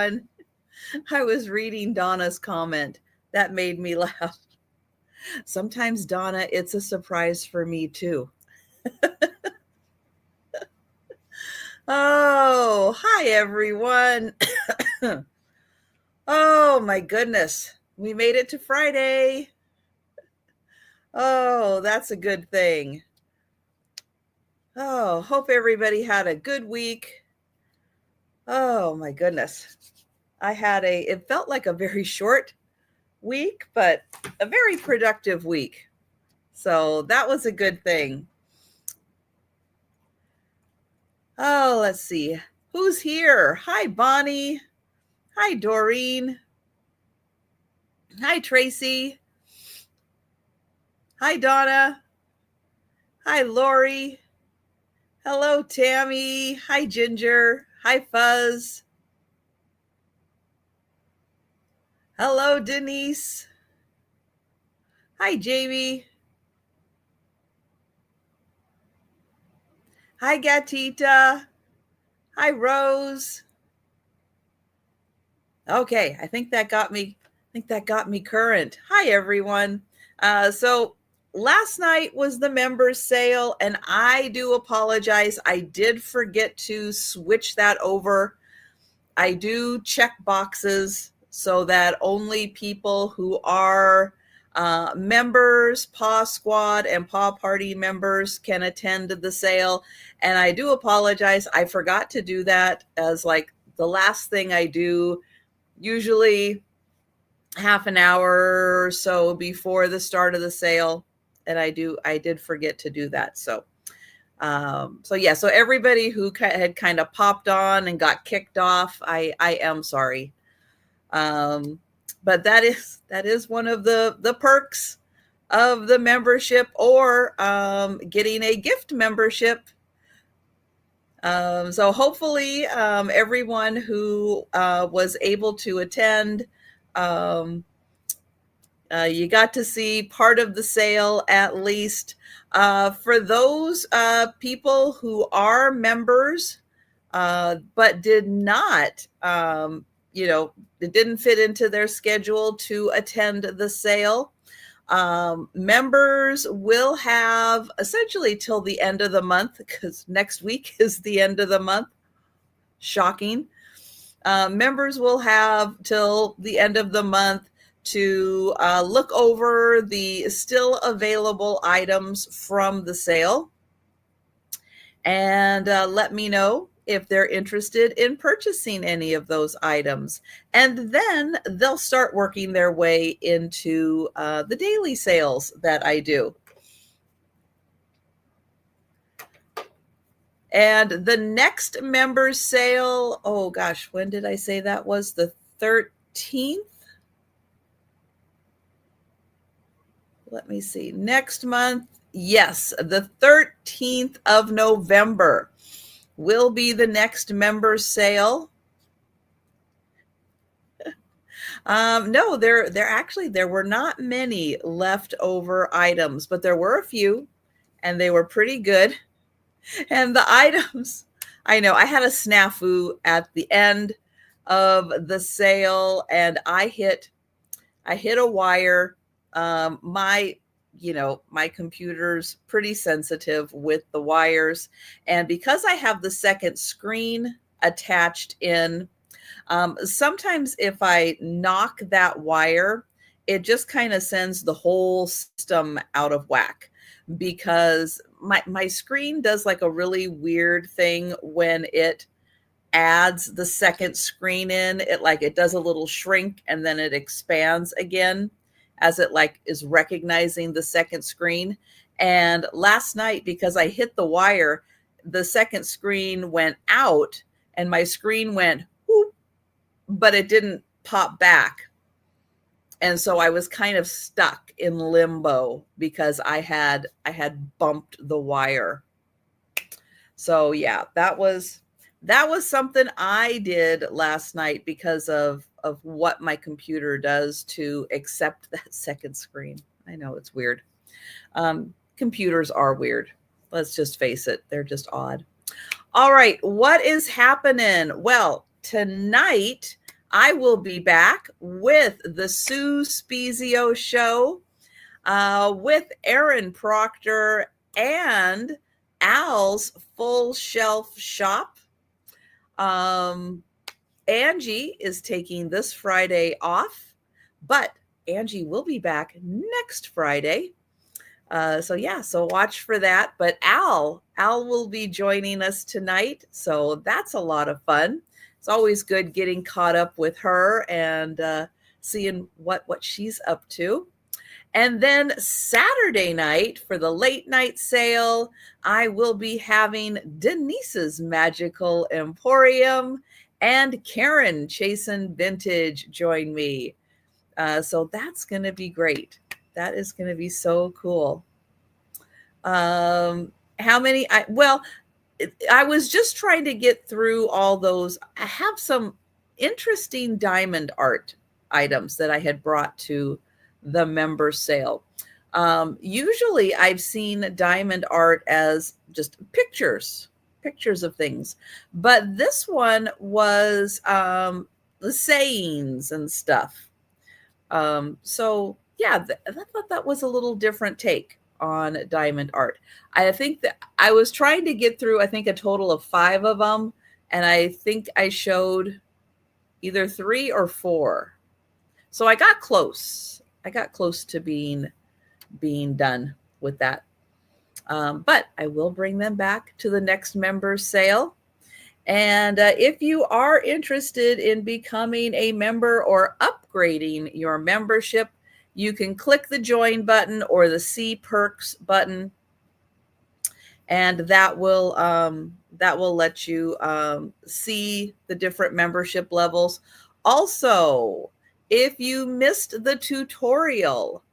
everyone. I was reading Donna's comment. That made me laugh. Sometimes, Donna, it's a surprise for me too. Oh, hi, everyone. Oh, my goodness. We made it to Friday. Oh, that's a good thing. Oh, hope everybody had a good week. Oh, my goodness. It felt like a very short week, but a very productive week. So that was a good thing. Oh, let's see. Who's here? Hi, Bonnie. Hi, Doreen. Hi, Tracy. Hi, Donna. Hi, Lori. Hello, Tammy. Hi, Ginger. Hi, Fuzz. Hello, Denise. Hi, Jamie. Hi, Gatita. Hi, Rose. Okay, I think that got me current. Hi, everyone. So last night was the members sale, and I do apologize. I did forget to switch that over. I do check boxes so that only people who are members, Paw Squad and Paw Party members can attend the sale. And I do apologize. I forgot to do that as like the last thing I do, usually half an hour or so before the start of the sale. And I did forget to do that. So everybody who had kind of popped on and got kicked off, I am sorry. But that is one of the perks of the membership, or getting a gift membership. So hopefully everyone who was able to attend, you got to see part of the sale at least. For those people who are members but did not, it didn't fit into their schedule to attend the sale, members will have essentially till the end of the month, because next week is the end of the month. Shocking. Members will have till the end of the month to look over the still available items from the sale and let me know if they're interested in purchasing any of those items. And then they'll start working their way into the daily sales that I do. And the next members sale, oh gosh, when did I say that was? The 13th? Let me see. Next month, yes, the 13th of November will be the next members sale. No, there were not many leftover items, but there were a few, and they were pretty good. And the items, I know, I had a snafu at the end of the sale, and I hit a wire. My computer's pretty sensitive with the wires. And because I have the second screen attached in, sometimes if I knock that wire, it just kind of sends the whole system out of whack, because my screen does like a really weird thing when it adds the second screen in. It does a little shrink and then it expands again as it is recognizing the second screen. And last night, because I hit the wire, the second screen went out and my screen went whoop, but it didn't pop back. And so I was kind of stuck in limbo because I had bumped the wire. So yeah, that was something I did last night because of what my computer does to accept that second screen. I know it's weird. Computers are weird. Let's just face it. They're just odd. All right. What is happening? Well, tonight I will be back with the Sue Spezio Show with Aaron Proctor and Al's Full Shelf Shop. Angie is taking this Friday off, but Angie will be back next Friday. So watch for that. But Al will be joining us tonight. So that's a lot of fun. It's always good getting caught up with her and seeing what she's up to. And then Saturday night for the late night sale, I will be having Denise's Magical Emporium and Karen Chasen Vintage join me. So that's going to be great. That is going to be so cool. How many? I was just trying to get through all those. I have some interesting diamond art items that I had brought to the member sale. Usually I've seen diamond art as just pictures of things, but this one was the sayings and stuff. So yeah, I thought that was a little different take on diamond art. I think that I was trying to get through, I think, a total of 5 of them, and I think I showed either 3 or 4. So I got close. I got close to being done with that. But I will bring them back to the next member sale. And if you are interested in becoming a member or upgrading your membership, you can click the join button or the see perks button, and that will let you see the different membership levels. Also, if you missed the tutorial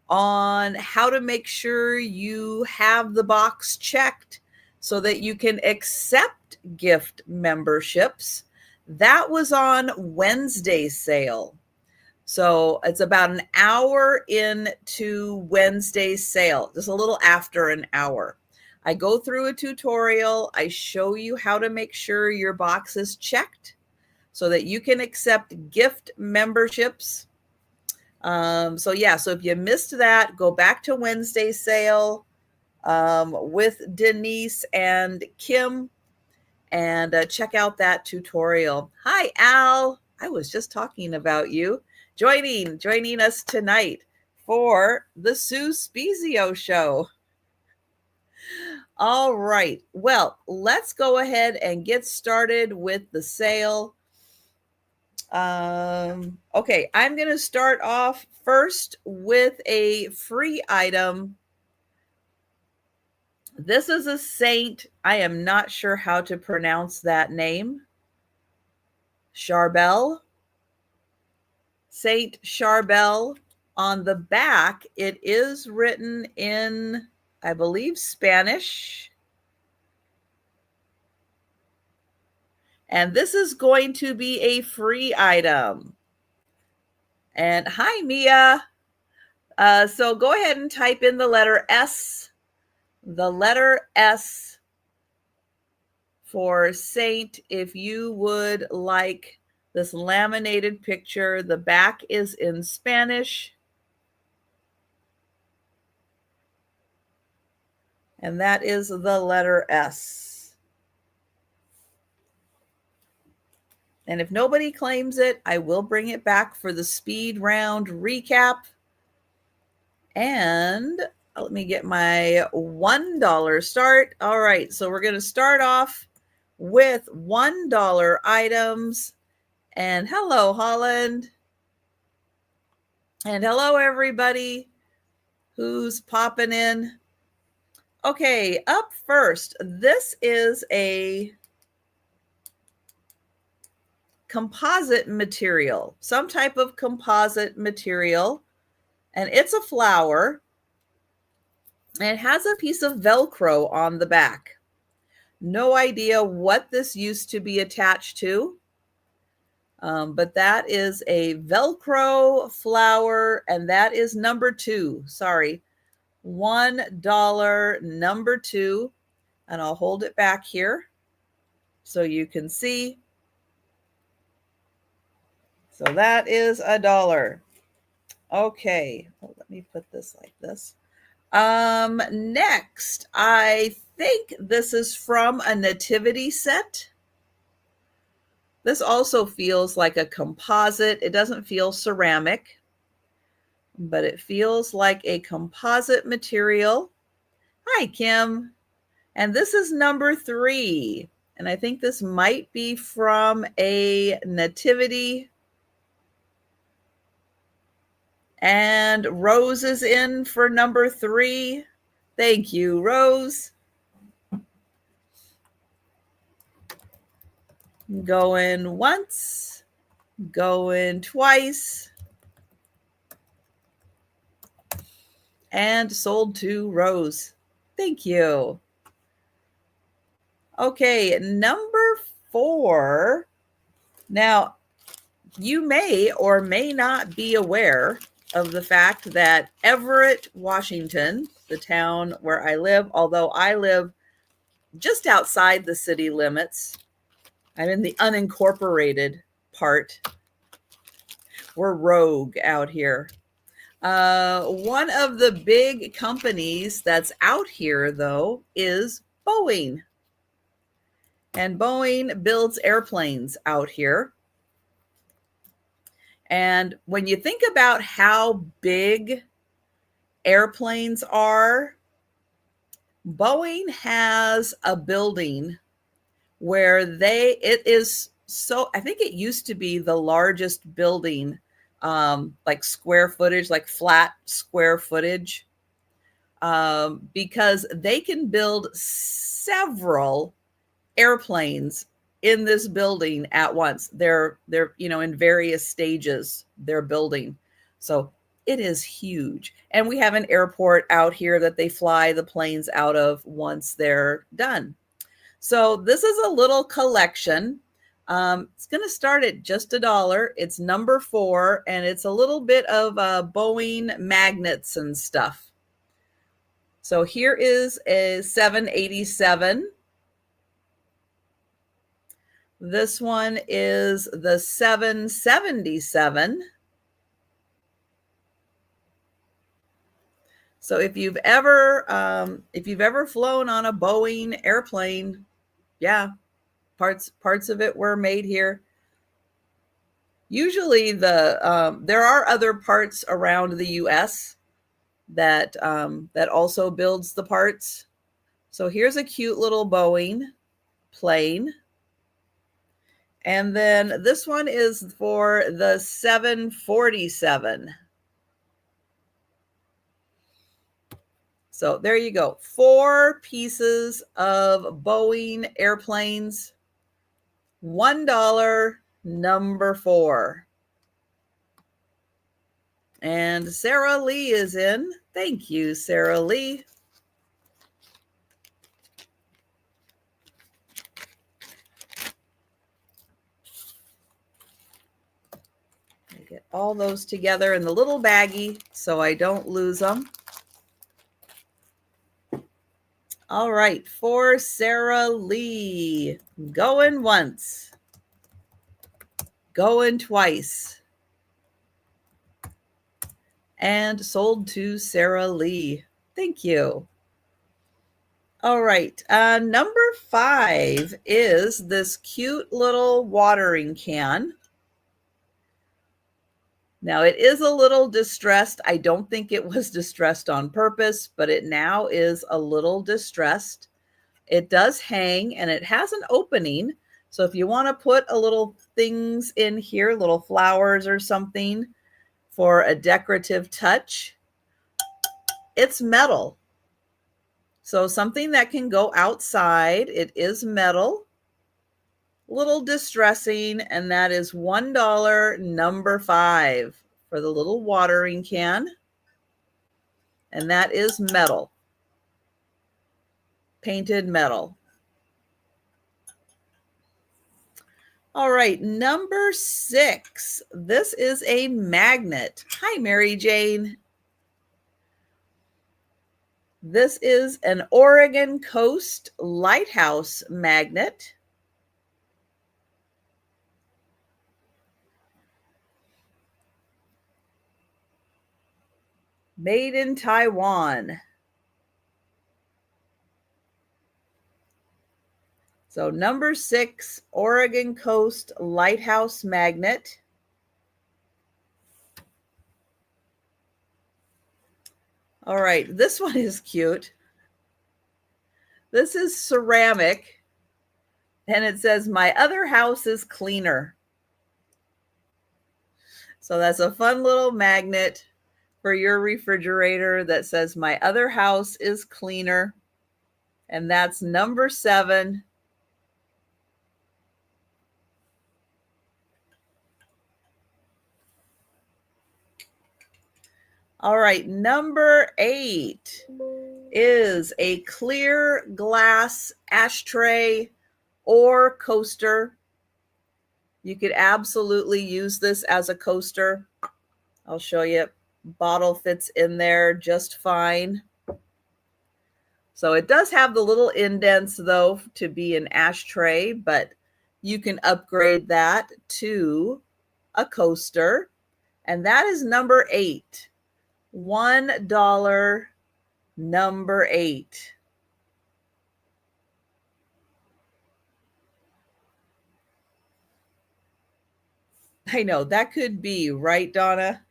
on how to make sure you have the box checked so that you can accept gift memberships, that was on Wednesday's sale. So it's about an hour into Wednesday's sale, just a little after an hour. I go through a tutorial. I show you how to make sure your box is checked so that you can accept gift memberships. So if you missed that, go back to Wednesday's sale with Denise and Kim and check out that tutorial. Hi, Al. I was just talking about you. Joining us tonight for the Sue Spezio Show. All right. Well, let's go ahead and get started with the sale. Okay, I'm going to start off first with a free item. This is a saint. I am not sure how to pronounce that name. Charbel. Saint Charbel. On the back, it is written in, I believe, Spanish. And this is going to be a free item. And hi, Mia. So go ahead and type in the letter S. The letter S for Saint if you would like this laminated picture. The back is in Spanish. And that is the letter S. And if nobody claims it, I will bring it back for the speed round recap. And let me get my $1 start. All right, so we're going to start off with $1 items. And hello, Holland. And hello, everybody who's popping in. Okay, up first, this is a composite material, some type of composite material, and it's a flower, and it has a piece of Velcro on the back. No idea what this used to be attached to, but that is a Velcro flower, and that is number 2. Sorry, $1 number 2, and I'll hold it back here so you can see. So that is $1. Okay, well, let me put this like this. Next, I think this is from a nativity set. This also feels like a composite. It doesn't feel ceramic, but it feels like a composite material. Hi, Kim. And this is number 3. And I think this might be from a nativity. And Rose is in for number 3. Thank you, Rose. Going once, going twice, and sold to Rose. Thank you. Okay, number 4. Now, you may or may not be aware of the fact that Everett, Washington, the town where I live, although I live just outside the city limits, I'm in the unincorporated part. We're rogue out here. One of the big companies that's out here, though, is Boeing. And Boeing builds airplanes out here. And when you think about how big airplanes are, Boeing has a building where it is so, I think it used to be the largest building, like square footage, like flat square footage, because they can build several airplanes in this building at once. They're in various stages they're building. So it is huge. And we have an airport out here that they fly the planes out of once they're done. So this is a little collection. It's going to start at just $1. It's number 4, and it's a little bit of Boeing magnets and stuff. So here is a 787. This one is the 777. So if you've ever flown on a Boeing airplane, yeah, parts of it were made here. Usually there are other parts around the U.S. that also builds the parts. So here's a cute little Boeing plane. And then this one is for the 747. So there you go. 4 pieces of Boeing airplanes. $1, number 4. And Sarah Lee is in. Thank you, Sarah Lee. Get all those together in the little baggie so I don't lose them. All right, for Sarah Lee, going once, going twice, and sold to Sarah Lee. Thank you. All right, number 5 is this cute little watering can. Now, it is a little distressed. I don't think it was distressed on purpose, but it now is a little distressed. It does hang, and it has an opening. So if you want to put a little things in here, little flowers or something for a decorative touch, it's metal. So something that can go outside. It is metal. Little distressing, and that is $1, number 5, for the little watering can. And that is metal, painted metal. All right, number 6. This is a magnet. Hi, Mary Jane. This is an Oregon Coast lighthouse magnet. Made in Taiwan. So number 6, Oregon Coast Lighthouse Magnet. All right, this one is cute. This is ceramic, and it says, "My other house is cleaner." So that's a fun little magnet for your refrigerator that says, "My other house is cleaner." And that's number 7. All right, number 8 is a clear glass ashtray or coaster. You could absolutely use this as a coaster. I'll show you. Bottle fits in there just fine. So it does have the little indents, though, to be an ashtray, but you can upgrade that to a coaster. And that is number 8. $1, number 8. I know, that could be, right, Donna?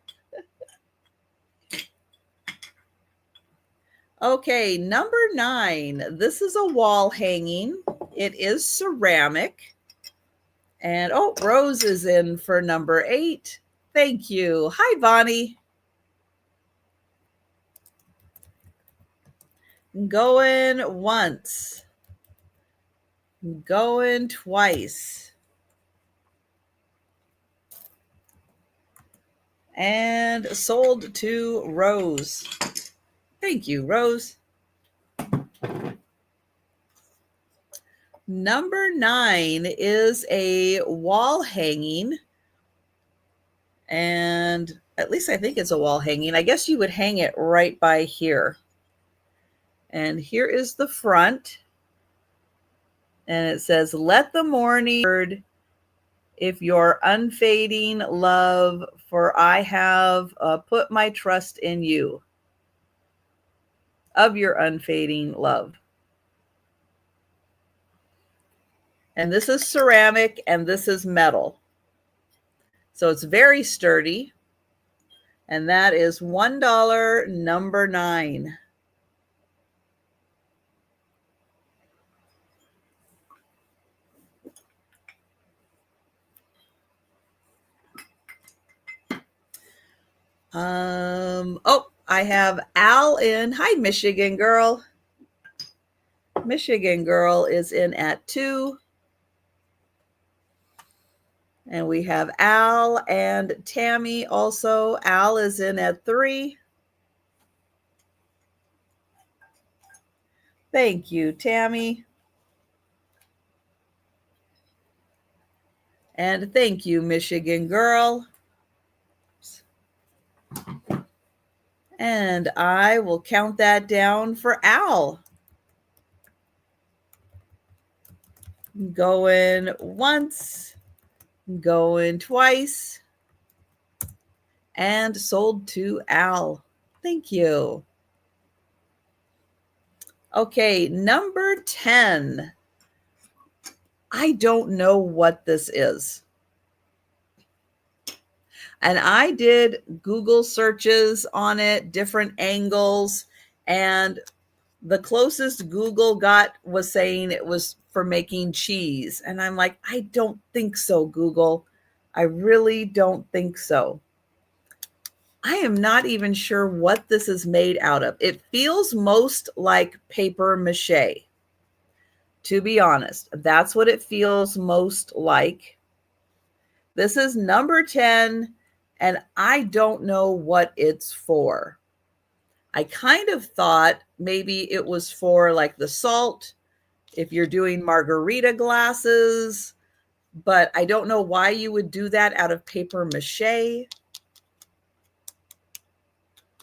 Okay, number 9. This is a wall hanging. It is ceramic. And oh, Rose is in for number 8. Thank you. Hi, Bonnie. Going once. Going twice. And sold to Rose. Thank you, Rose. Number 9 is a wall hanging. And at least I think it's a wall hanging. I guess you would hang it right by here. And here is the front. And it says, "Let the morning bird, if your unfading love, for I have put my trust in you." Of your unfading love. And this is ceramic and this is metal. So it's very sturdy. And that is $1, number 9. Oh, I have Al in. Hi, Michigan girl. Michigan girl is in at 2. And we have Al and Tammy also. Al is in at 3. Thank you, Tammy. And thank you, Michigan girl. And I will count that down for Al. Going once, going twice, and sold to Al. Thank you. Okay, number 10. I don't know what this is. And I did Google searches on it, different angles, and the closest Google got was saying it was for making cheese. And I'm like, I don't think so, Google. I really don't think so. I am not even sure what this is made out of. It feels most like paper mache. To be honest, that's what it feels most like. This is number 10, and I don't know what it's for. I kind of thought maybe it was for like the salt, if you're doing margarita glasses, but I don't know why you would do that out of paper mache.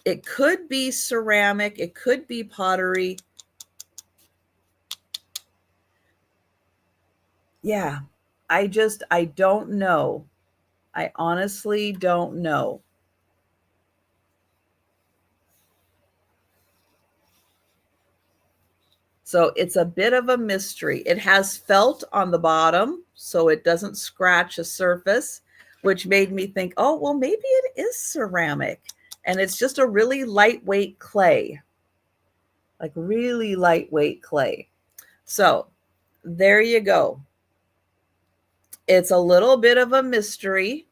It could be ceramic. It could be pottery. Yeah, I don't know. I honestly don't know. So it's a bit of a mystery. It has felt on the bottom so it doesn't scratch a surface, which made me think, oh, well, maybe it is ceramic. And it's just a really lightweight clay, like really lightweight clay. So there you go. It's a little bit of a mystery,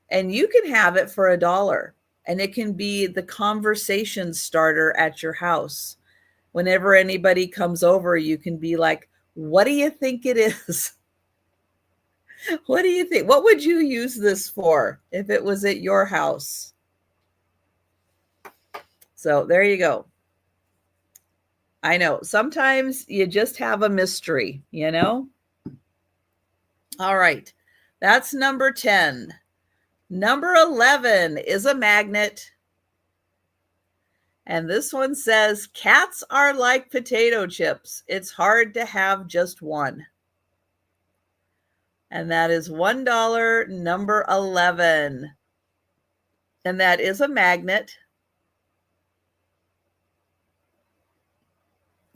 and you can have it for $1, and it can be the conversation starter at your house. Whenever anybody comes over, you can be like, what do you think it is? What do you think? What would you use this for if it was at your house? So there you go. I know sometimes you just have a mystery, you know? All right. That's number 10. Number 11 is a magnet. And this one says, cats are like potato chips. It's hard to have just one. And that is $1, number 11. And that is a magnet.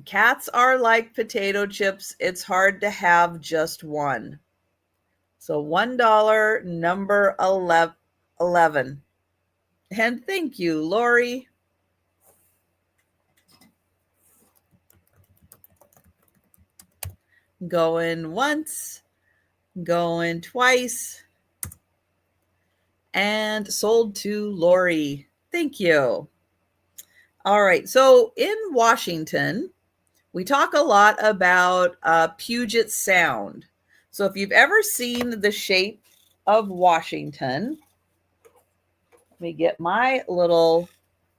Cats are like potato chips. It's hard to have just one. So $1, number 11. And thank you, Lori. Going once, going twice, and sold to Lori. Thank you. All right. So in Washington, we talk a lot about Puget Sound. So if you've ever seen the shape of Washington, let me get my little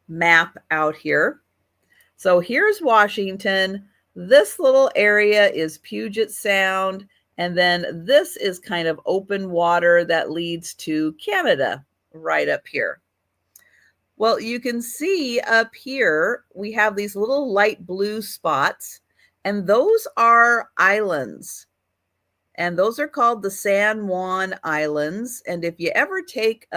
map out here. So here's Washington. This little area is Puget Sound. And then this is kind of open water that leads to Canada right up here. Well, you can see up here, we have these little light blue spots, and those are islands. And those are called the San Juan Islands. And if you ever take,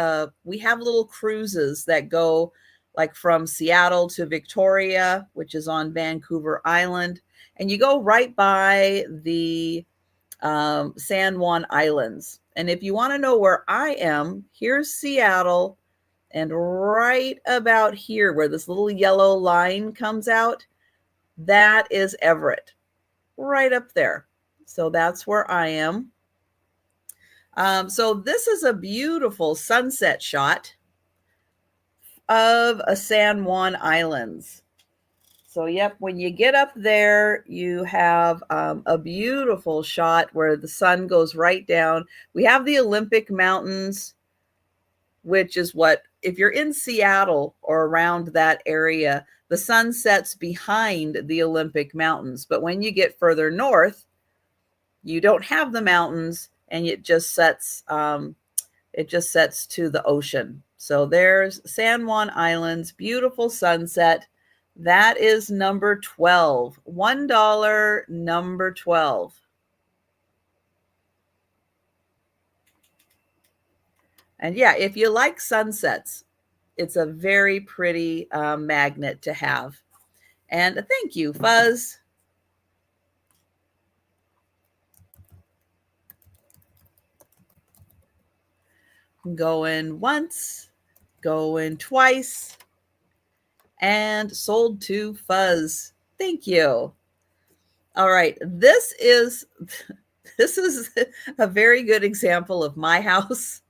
we have little cruises that go like from Seattle to Victoria, which is on Vancouver Island. And you go right by the San Juan Islands. And if you want to know where I am, here's Seattle. And right about here where this little yellow line comes out, that is Everett, right up there. So that's where I am. So this is a beautiful sunset shot of a San Juan Islands. So yep, when you get up there, you have a beautiful shot where the sun goes right down. We have the Olympic Mountains, which is what, if you're in Seattle or around that area, the sun sets behind the Olympic Mountains. But when you get further north, you don't have the mountains, and it just sets to the ocean. So there's San Juan Islands, beautiful sunset. That is number 12. $1, number 12. And yeah, if you like sunsets, it's a very pretty magnet to have. And thank you, Fuzz. Going once, going twice, and sold to Fuzz. Thank you. All right, this is a very good example of my house.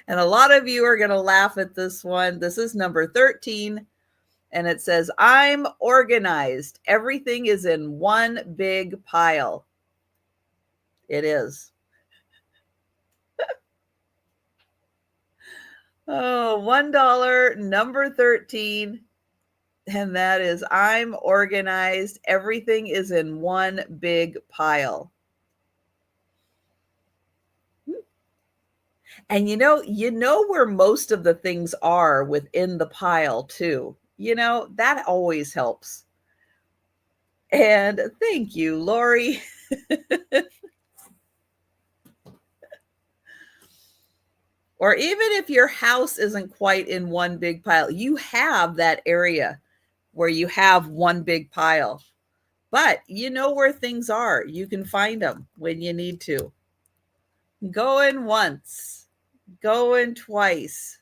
And a lot of you are going to laugh at this one. This is number 13. And it says, I'm organized. Everything is in one big pile. It is. Oh, $1, number 13. And that is, I'm organized. Everything is in one big pile. And you know where most of the things are within the pile too. That always helps. And thank you, Lori. Or even if your house isn't quite in one big pile, you have that area where you have one big pile. But you know where things are. You can find them when you need to. Going once, going twice.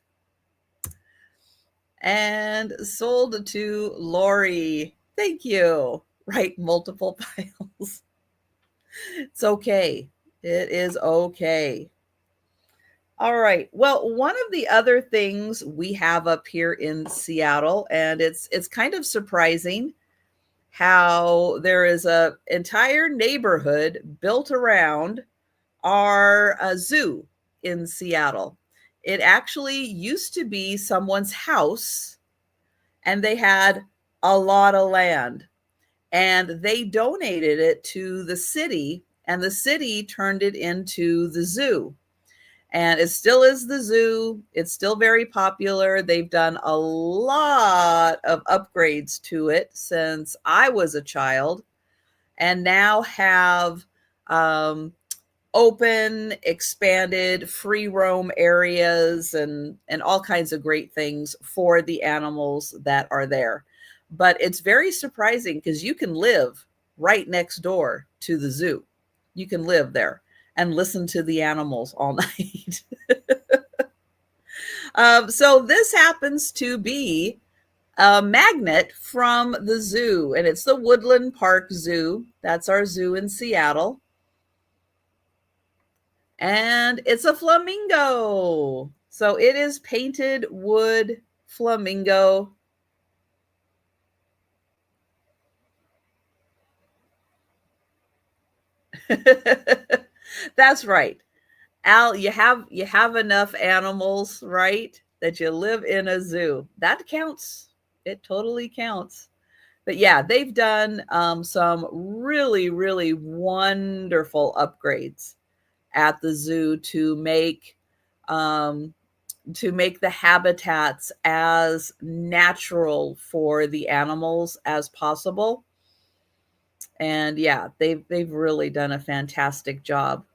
And sold to Lori. Thank you. Right, multiple piles. It's okay. It is okay. All right. Well, one of the other things we have up here in Seattle, and it's kind of surprising how there is a entire neighborhood built around our zoo in Seattle. It actually used to be someone's house, and they had a lot of land, and they donated it to the city, and the city turned it into the zoo. And it still is the zoo. It's still very popular. They've done a lot of upgrades to it since I was a child, and now have open, expanded, free roam areas and all kinds of great things for the animals that are there. But it's very surprising because you can live right next door to the zoo. You can live there and listen to the animals all night. So this happens to be a magnet from the zoo, and it's the Woodland Park Zoo. That's our zoo in Seattle. And it's a flamingo. So it is painted wood flamingo. That's right. Al, you have enough animals, right? That you live in a zoo. That counts. It totally counts. But yeah, they've done some really, really wonderful upgrades at the zoo um, to make the habitats as natural for the animals as possible. And yeah, they've really done a fantastic job.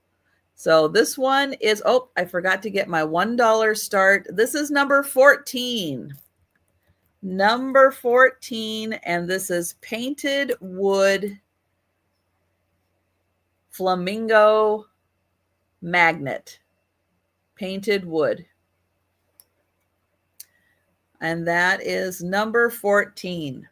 So this one is, oh, I forgot to get my $1 start. This is number 14. Number 14, and this is painted wood flamingo magnet. Painted wood. And that is number 14.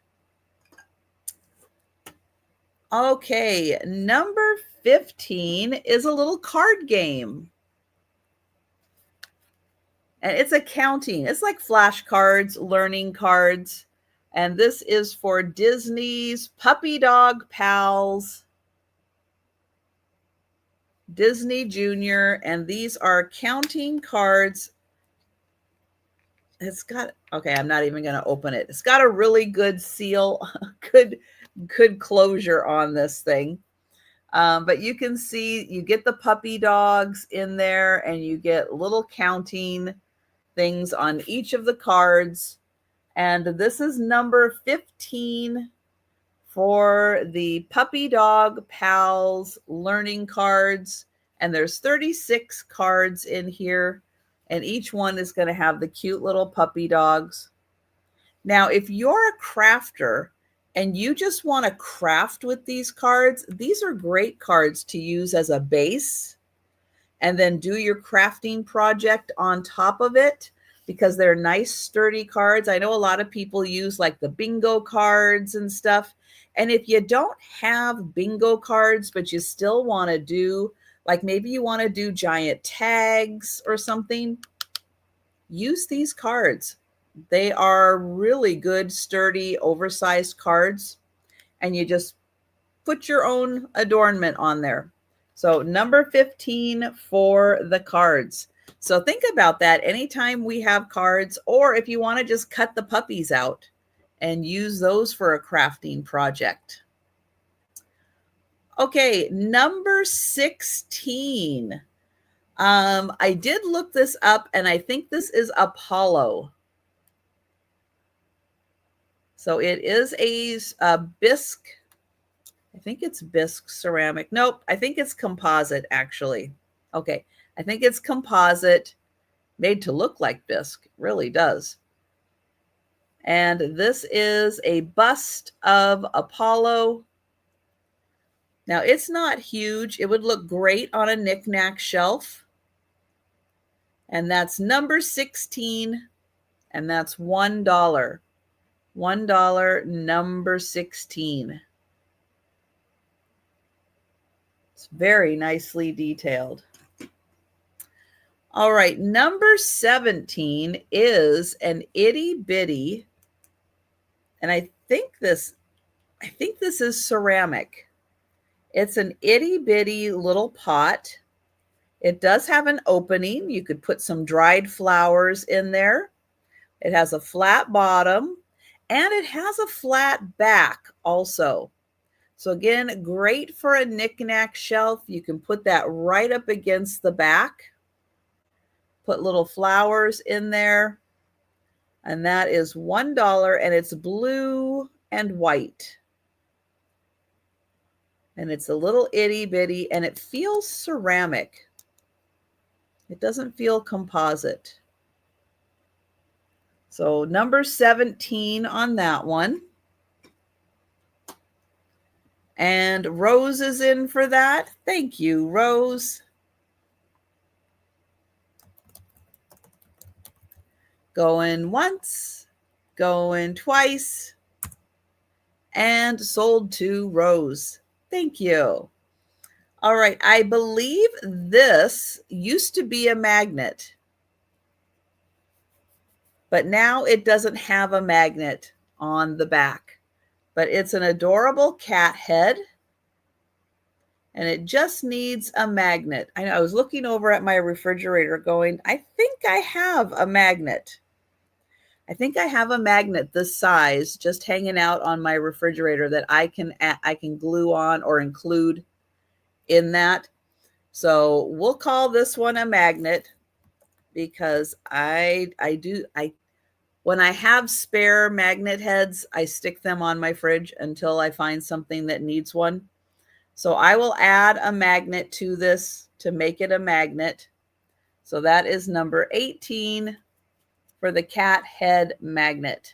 Okay, number 15 is a little card game. And it's a counting. It's like flashcards, learning cards. And this is for Disney's Puppy Dog Pals, Disney Junior. And these are counting cards. It's got, okay, I'm not even going to open it. It's got a really good seal, good closure on this thing. But you can see, you get the puppy dogs in there, and you get little counting things on each of the cards. And this is number 15 for the Puppy Dog Pals learning cards. And there's 36 cards in here, and each one is going to have the cute little puppy dogs. Now, if you're a crafter and you just want to craft with these cards, these are great cards to use as a base and then do your crafting project on top of it, because they're nice, sturdy cards. I know a lot of people use like the bingo cards and stuff. And if you don't have bingo cards, but you still want to do, like maybe you want to do giant tags or something, use these cards. They are really good, sturdy, oversized cards, and you just put your own adornment on there. So number 15 for the cards. So think about that anytime we have cards, or if you want to just cut the puppies out and use those for a crafting project. Okay, number 16. I did look this up, and I think this is Apollo. So it is a bisque. I think it's bisque ceramic. Nope, I think it's composite, actually. Okay, I think it's composite, made to look like bisque. It really does. And this is a bust of Apollo. Now, it's not huge. It would look great on a knick-knack shelf. And that's number 16, and that's $1. $1, number 16. It's very nicely detailed. All right, number 17 is an itty bitty, and I think this is ceramic. It's an itty bitty little pot. It does have an opening. You could put some dried flowers in there. It has a flat bottom, and it has a flat back also. So again, great for a knick-knack shelf. You can put that right up against the back. Put little flowers in there. And that is $1, and it's blue and white. And it's a little itty bitty, and it feels ceramic. It doesn't feel composite. So number 17 on that one. And Rose is in for that. Thank you, Rose. Going once, going twice, and sold to Rose. Thank you. All right, I believe this used to be a magnet, but now it doesn't have a magnet on the back. But it's an adorable cat head, and it just needs a magnet. I know, I was looking over at my refrigerator going, I think I have a magnet. I think I have a magnet this size just hanging out on my refrigerator that I can glue on or include in that. So we'll call this one a magnet, because when I have spare magnet heads, I stick them on my fridge until I find something that needs one. So I will add a magnet to this to make it a magnet. So that is number 18 for the cat head magnet.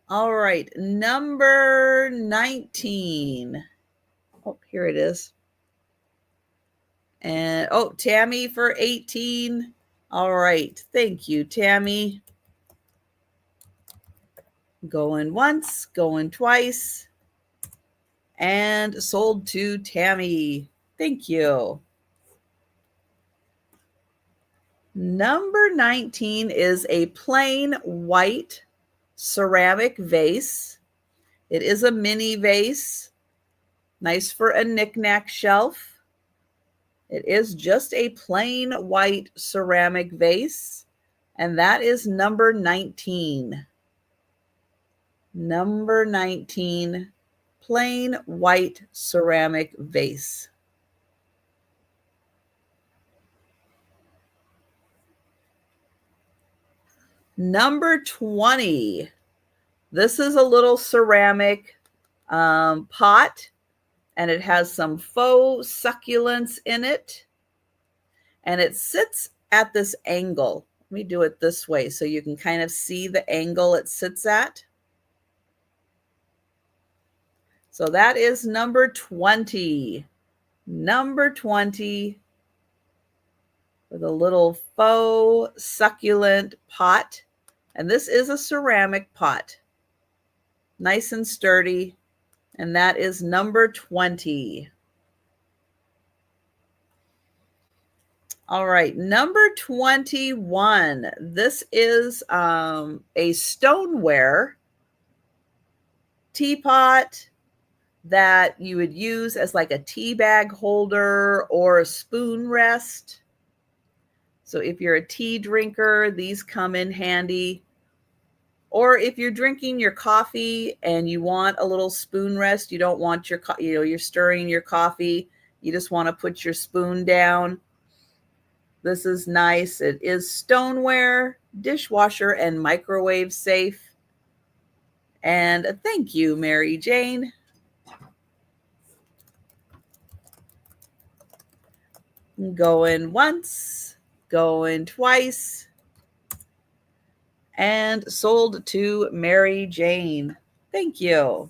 All right, number 19. Oh, here it is. And oh, Tammy for 18. All right, thank you, Tammy. Going once, going twice, and sold to Tammy. Thank you. Number 19 is a plain white ceramic vase. It is a mini vase, nice for a knick-knack shelf. It is just a plain white ceramic vase, and that is number 19. Number 19, plain white ceramic vase. Number 20. This is a little ceramic pot, and it has some faux succulents in it. And it sits at this angle. Let me do it this way so you can kind of see the angle it sits at. So that is number 20. Number 20. With a little faux succulent pot. And this is a ceramic pot. Nice and sturdy. And that is number 20. All right, number 21. This is a stoneware teapot that you would use as like a tea bag holder or a spoon rest. So if you're a tea drinker, these come in handy. Or if you're drinking your coffee and you want a little spoon rest, you don't want your, you're stirring your coffee, you just want to put your spoon down. This is nice. It is stoneware, dishwasher, and microwave safe. And thank you, Mary Jane. Going once, going twice, and sold to Mary Jane. Thank you.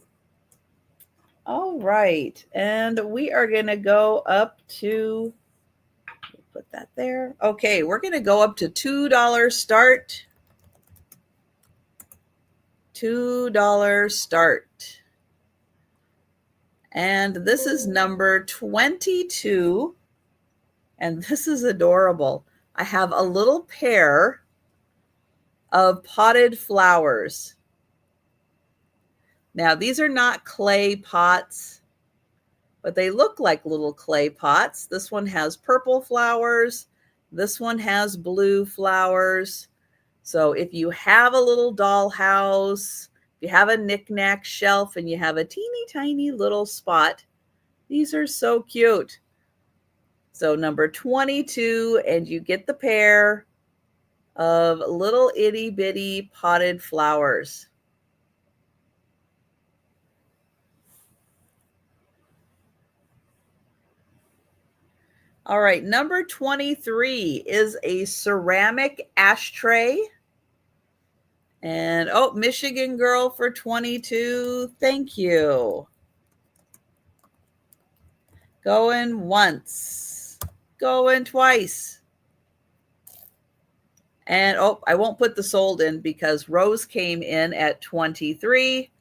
All right, and we are going to go up to, put that there. Okay, we're going to go up to $2 start. $2 start. And this is number 22. And this is adorable. I have a little pair of potted flowers. Now, these are not clay pots, but they look like little clay pots. This one has purple flowers. This one has blue flowers. So if you have a little dollhouse, if you have a knick-knack shelf and you have a teeny tiny little spot, these are so cute. So number 22, and you get the pair of little itty bitty potted flowers. All right, number 23 is a ceramic ashtray. And oh, Michigan girl for 22. Thank you. Going once, going twice. And oh, I won't put the sold in because Rose came in at 23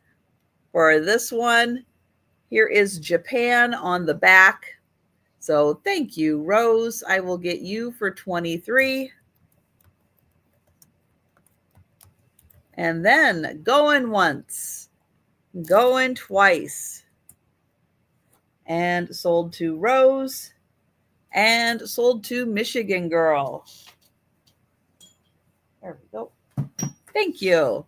for this one. Here is Japan on the back. So thank you, Rose. I will get you for 23. And then going once, going twice. And sold to Rose and sold to Michigan girl. There we go. Thank you.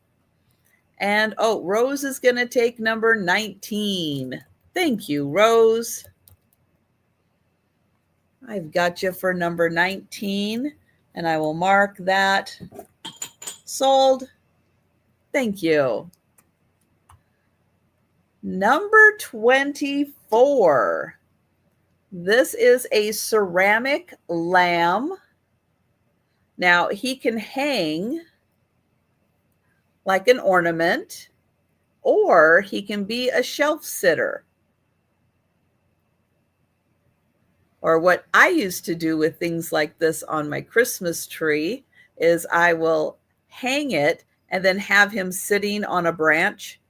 And oh, Rose is going to take number 19. Thank you, Rose. I've got you for number 19, and I will mark that sold. Thank you. Number 24. This is a ceramic lamb. Now, he can hang like an ornament, or he can be a shelf sitter. Or what I used to do with things like this on my Christmas tree is I will hang it and then have him sitting on a branch,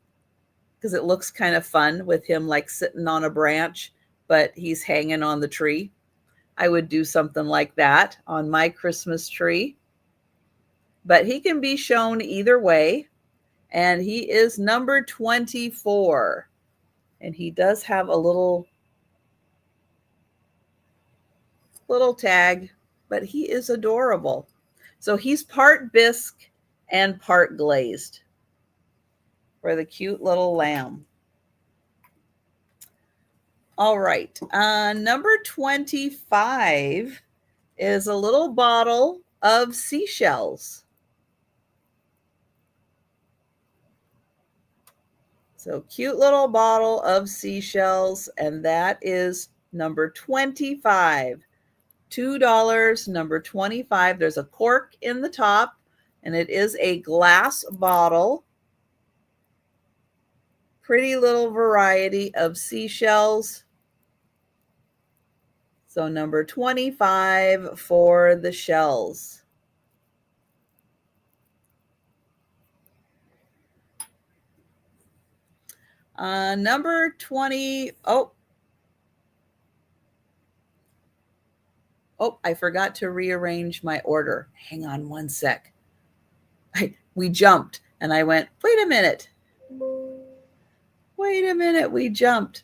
because it looks kind of fun with him like sitting on a branch, but he's hanging on the tree. I would do something like that on my Christmas tree. But he can be shown either way. And he is number 24. And he does have a little tag, but he is adorable. So he's part bisque and part glazed for the cute little lamb. All right, number 25 is a little bottle of seashells. So cute little bottle of seashells, and that is number 25. $2, number 25. There's a cork in the top, and it is a glass bottle. Pretty little variety of seashells. So number 25 for the shells. Number 20. Oh, I forgot to rearrange my order. Hang on one sec. We jumped, and I went, wait a minute. Wait a minute, we jumped.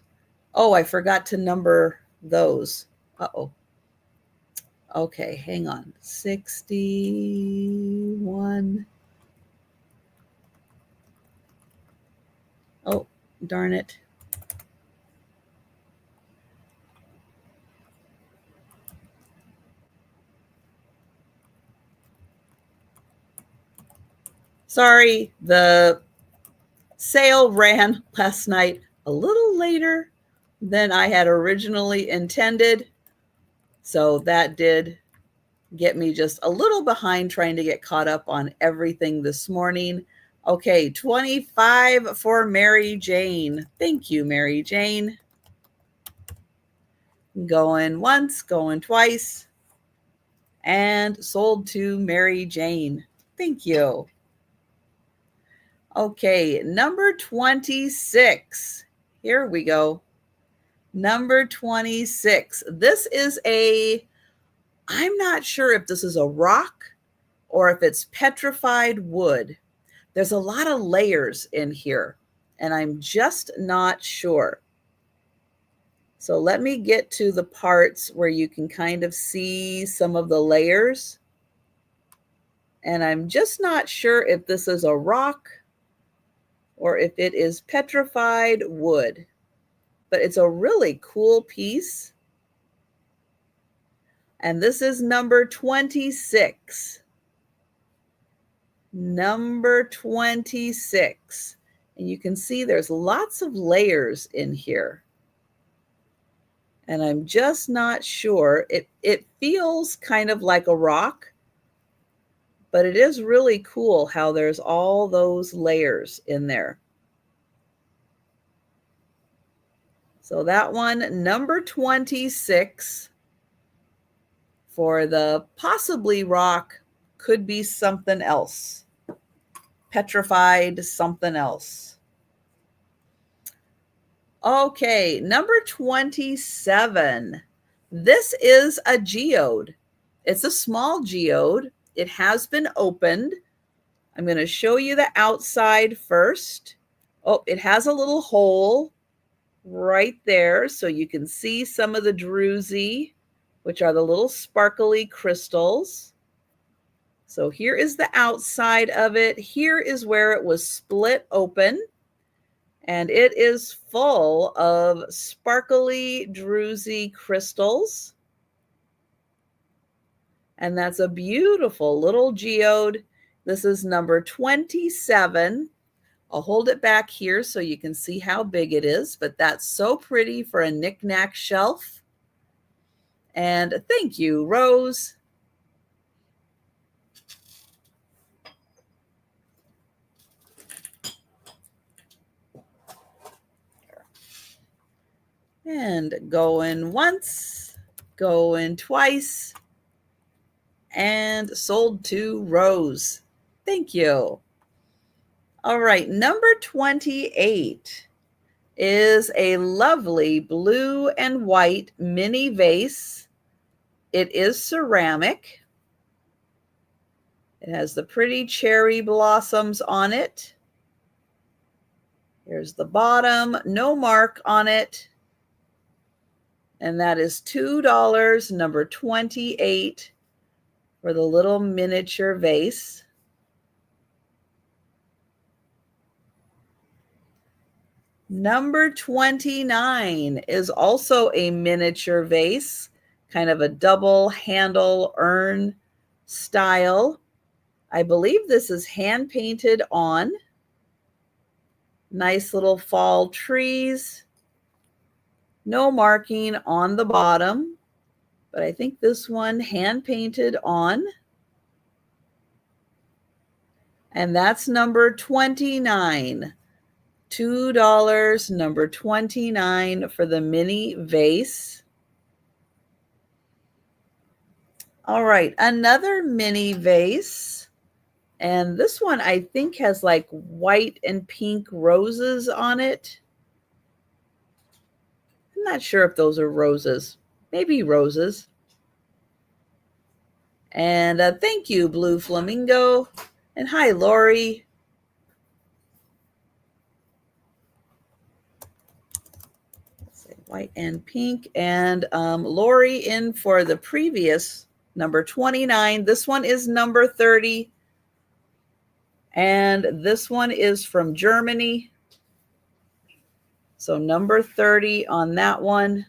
Oh, I forgot to number those. Uh-oh. Okay, hang on. 61. Oh, darn it. Sorry, the sale ran last night a little later than I had originally intended. So that did get me just a little behind trying to get caught up on everything this morning. Okay, 25 for Mary Jane. Thank you, Mary Jane. Going once, going twice, and sold to Mary Jane. Thank you. Okay, number 26. Here we go. Number 26. This is I'm not sure if this is a rock or if it's petrified wood. There's a lot of layers in here, and I'm just not sure. So let me get to the parts where you can kind of see some of the layers. And I'm just not sure if this is a rock or if it is petrified wood. But it's a really cool piece. And this is number 26. Number 26. And you can see there's lots of layers in here. And I'm just not sure. It feels kind of like a rock, but it is really cool how there's all those layers in there. So that one, number 26 for the possibly rock, could be something else. Petrified something else. Okay, number 27. This is a geode. It's a small geode. It has been opened. I'm going to show you the outside first. Oh, it has a little hole right there so you can see some of the druzy, which are the little sparkly crystals. So here is the outside of it. Here is where it was split open. And it is full of sparkly druzy crystals. And that's a beautiful little geode. This is number 27. I'll hold it back here so you can see how big it is, but that's so pretty for a knick-knack shelf. And thank you, Rose. And going once, going twice, and sold to Rose. Thank you. All right, number 28 is a lovely blue and white mini vase. It is ceramic. It has the pretty cherry blossoms on it. Here's the bottom, no mark on it. And that is $2, number 28 for the little miniature vase. Number 29 is also a miniature vase, kind of a double handle urn style. I believe this is hand painted on. Nice little fall trees. No marking on the bottom, but I think this one hand painted on. And that's number 29. $2, number 29 for the mini vase. All right, another mini vase. And this one I think has like white and pink roses on it. I'm not sure if those are roses. Maybe roses. And thank you, Blue Flamingo. And hi, Lori. Let's say white and pink. And Lori in for the previous number 29. This one is number 30. And this one is from Germany. So number 30 on that one.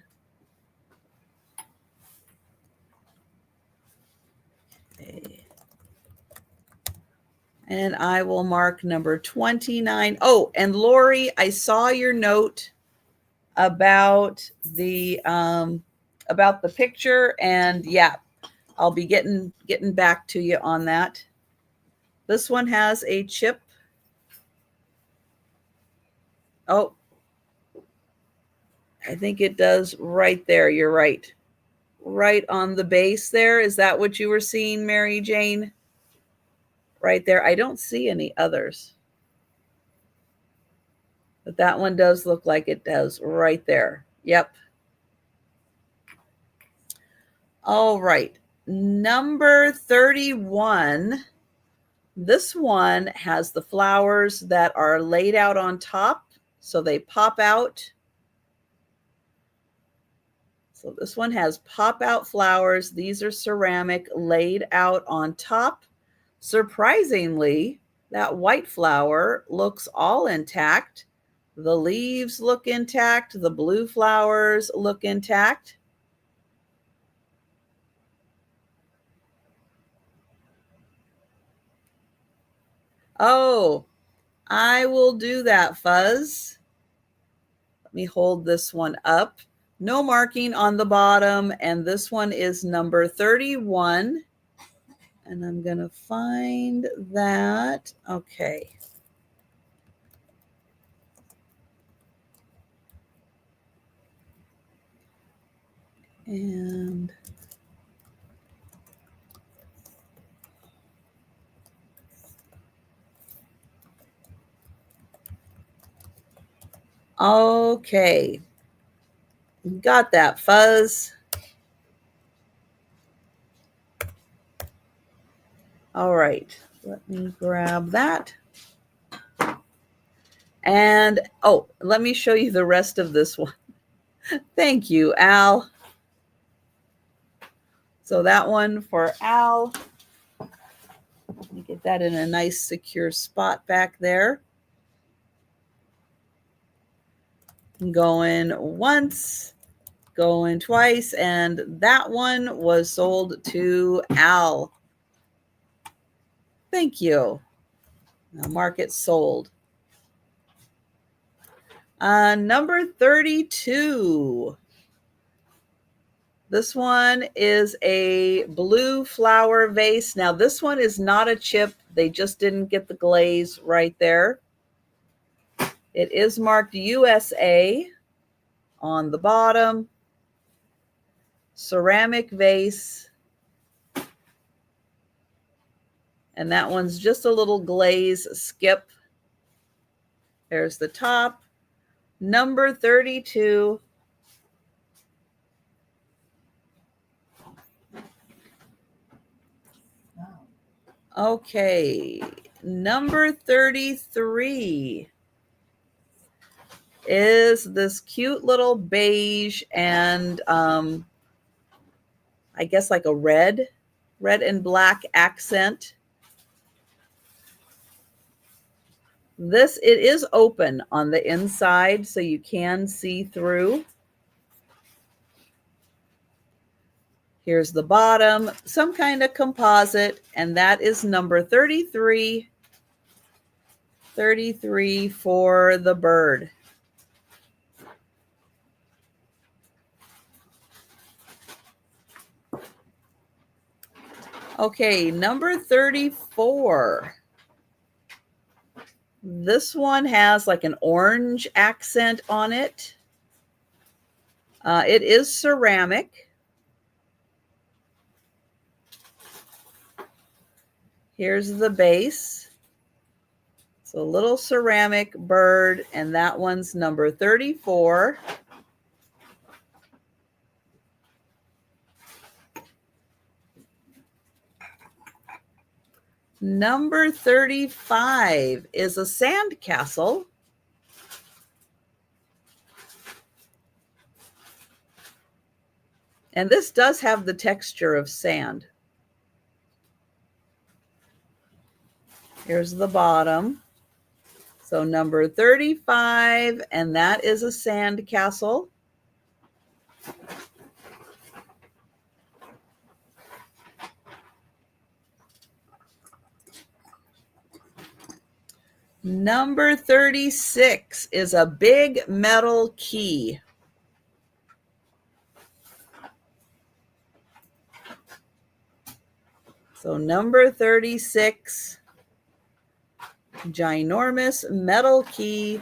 And I will mark number 29. Oh, and Lori, I saw your note about the picture. And yeah, I'll be getting back to you on that. This one has a chip. Oh, I think it does right there. You're right. Right on the base there. Is that what you were seeing, Mary Jane? Right there. I don't see any others. But that one does look like it does right there. Yep. All right. Number 31. This one has the flowers that are laid out on top, so they pop out. So this one has pop out flowers. These are ceramic laid out on top. Surprisingly, that white flower looks all intact. The leaves look intact. The blue flowers look intact. Oh, I will do that, Fuzz. Let me hold this one up. No marking on the bottom, and this one is number 31. And I'm going to find that. Okay. And okay. Got that, Fuzz. All right. Let me grab that. And, oh, let me show you the rest of this one. Thank you, Al. So that one for Al. Let me get that in a nice secure spot back there. Going once, going twice, and that one was sold to Al. Thank you. Now mark it sold. Number 32. This one is a blue flower vase. Now this one is not a chip. They just didn't get the glaze right there. It is marked USA on the bottom. Ceramic vase. And that one's just a little glaze skip. There's the top. Number 32. Okay. Number 33 is this cute little beige and I guess like a red and black accent. It is open on the inside, so you can see through. Here's the bottom, some kind of composite, and that is number 33. 33 for the bird. Okay, number 34. This one has like an orange accent on it. It is ceramic. Here's the base. It's a little ceramic bird, and that one's number 34. Number 35 is a sand castle. And this does have the texture of sand. Here's the bottom. So number 35, and that is a sand castle. Number 36 is a big metal key. So number 36, ginormous metal key.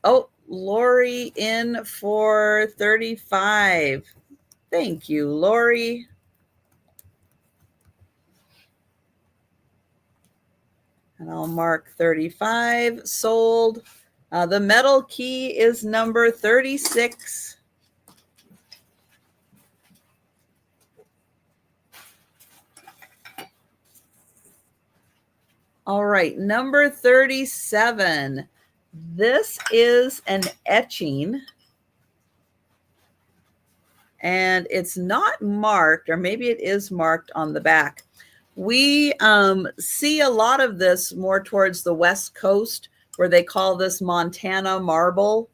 Oh, Lori in for 35. Thank you, Lori. And I'll mark 35 sold. The metal key is number 36. All right, number 37. This is an etching. And it's not marked, or maybe it is marked on the back. We see a lot of this more towards the West Coast, where they call this Montana marble,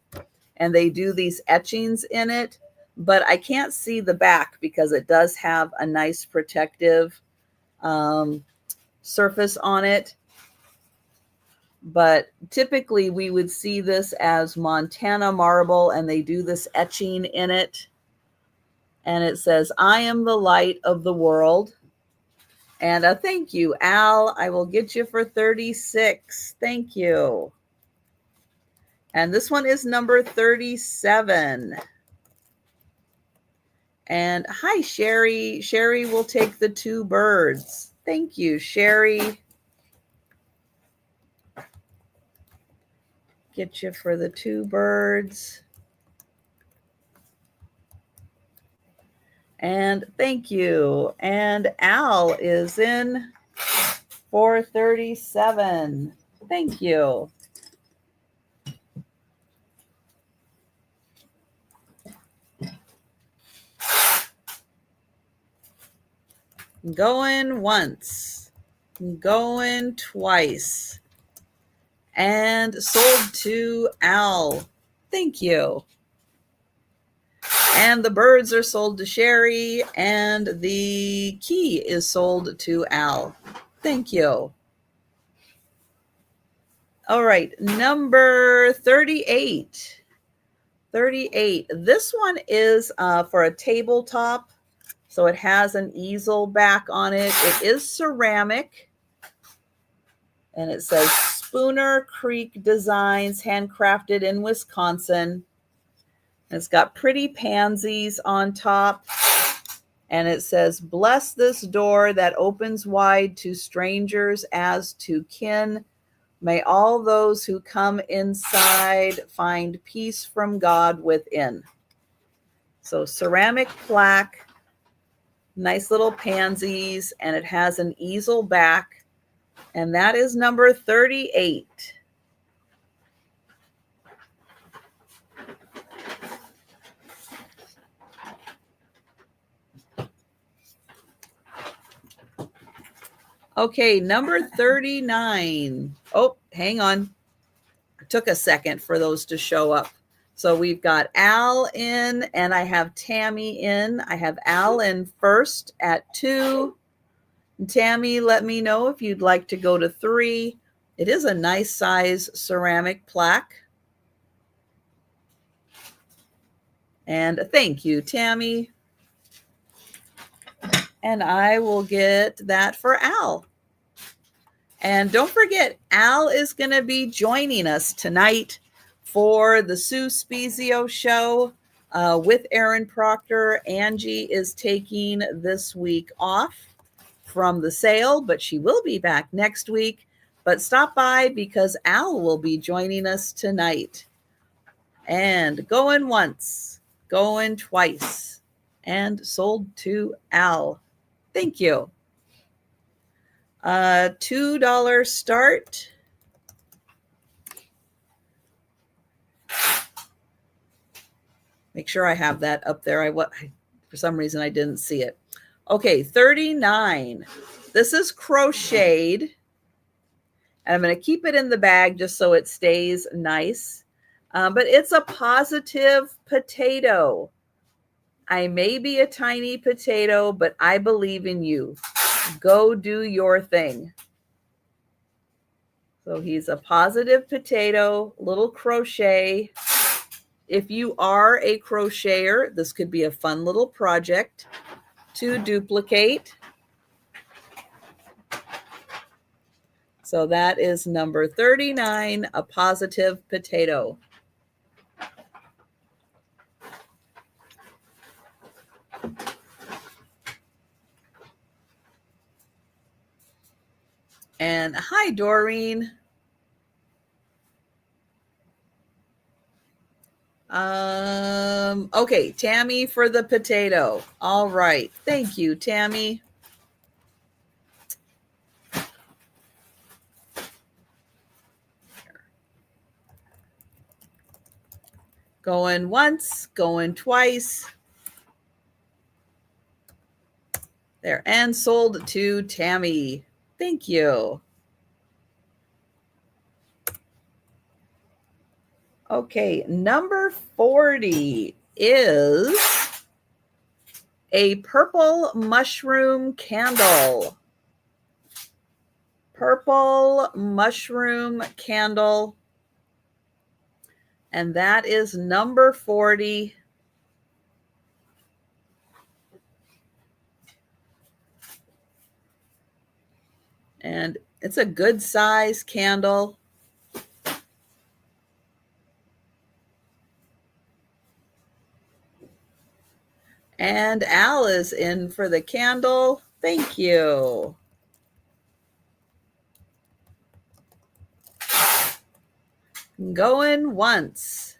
and they do these etchings in it. But I can't see the back because it does have a nice protective surface on it. But typically we would see this as Montana marble, and they do this etching in it. And it says, I am the light of the world. And thank you, Al. I will get you for 36. Thank you. And this one is number 37. And hi, Sherry. Sherry will take the 2 birds. Thank you, Sherry. Get you for the 2 birds. And thank you. And Al is in for 37. Thank you. Going once, going twice, and sold to Al. Thank you. And the birds are sold to Sherry, and the key is sold to Al. Thank you. All right, number 38. 38. This one is for a tabletop. So it has an easel back on it. It is ceramic. And it says Spooner Creek Designs, handcrafted in Wisconsin. It's got pretty pansies on top. And it says, bless this door that opens wide to strangers as to kin. May all those who come inside find peace from God within. So ceramic plaque. Nice little pansies, and it has an easel back, and that is number 38. Okay, number 39. Oh, hang on. It took a second for those to show up. So we've got Al in, and I have Tammy in. I have Al in first at 2. And Tammy, let me know if you'd like to go to 3. It is a nice size ceramic plaque. And thank you, Tammy. And I will get that for Al. And don't forget, Al is going to be joining us tonight for the Sue Spezio show with Aaron Proctor. Angie is taking this week off from the sale, but she will be back next week. But stop by because Al will be joining us tonight. And going once, going twice, and sold to Al. Thank you. $2 start. Make sure I have that up there. For some reason I didn't see it. Okay, 39. This is crocheted. And I'm going to keep it in the bag just so it stays nice. But it's a positive potato. I may be a tiny potato, but I believe in you. Go do your thing. So he's a positive potato, little crochet. If you are a crocheter, this could be a fun little project to duplicate. So that is number 39, a positive potato. And hi, Doreen. Okay, Tammy for the potato. All right. Thank you, Tammy. Going once, going twice. There, and sold to Tammy. Thank you. Okay, number 40 is a purple mushroom candle. Purple mushroom candle. And that is number 40. And it's a good size candle. And Al is in for the candle. Thank you. Going once.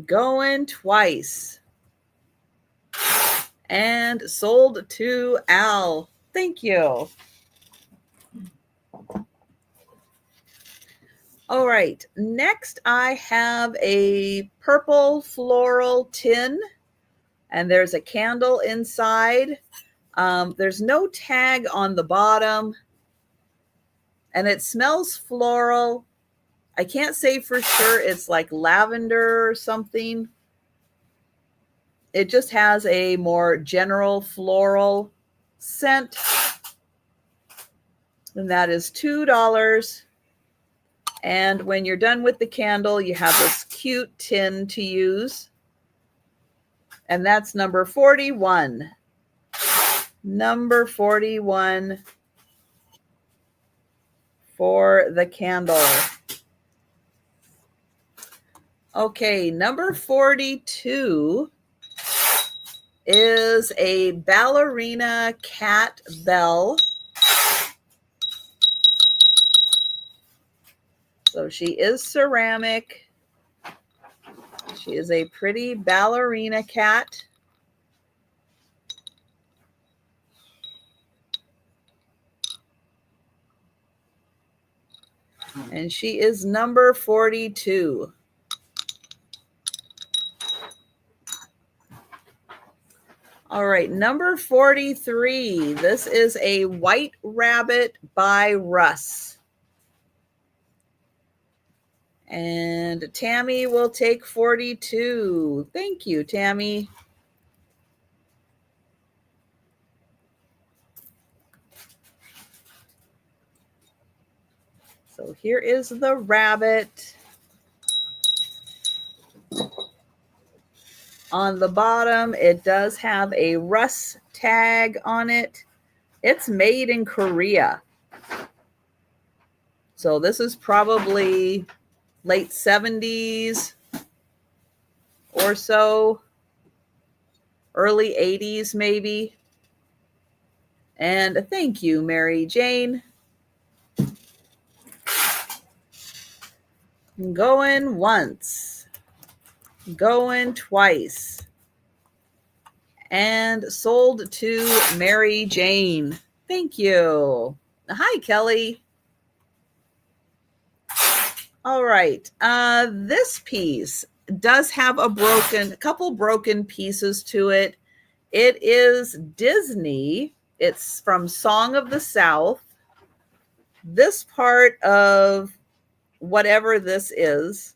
Going twice. And sold to Al. Thank you. All right. Next, I have a purple floral tin, and there's a candle inside. There's no tag on the bottom, and it smells floral. I can't say for sure it's like lavender or something. It just has a more general floral scent. And that is $2. And when you're done with the candle, you have this cute tin to use. And that's number 41. Number 41 for the candle. Okay, number 42 is a ballerina cat bell. So she is ceramic. She is a pretty ballerina cat. And she is number 42. All right, number 43. This is a White Rabbit by Russ. And Tammy will take 42. Thank you, Tammy. So here is the rabbit. On the bottom, it does have a Russ tag on it. It's made in Korea. So this is probably late 70s or so, early 80s maybe. And thank you, Mary Jane. Going once, going twice, and sold to Mary Jane. Thank you. Hi, Kelly. All right. This piece does have a couple broken pieces to it. It is Disney. It's from Song of the South. This part of whatever this is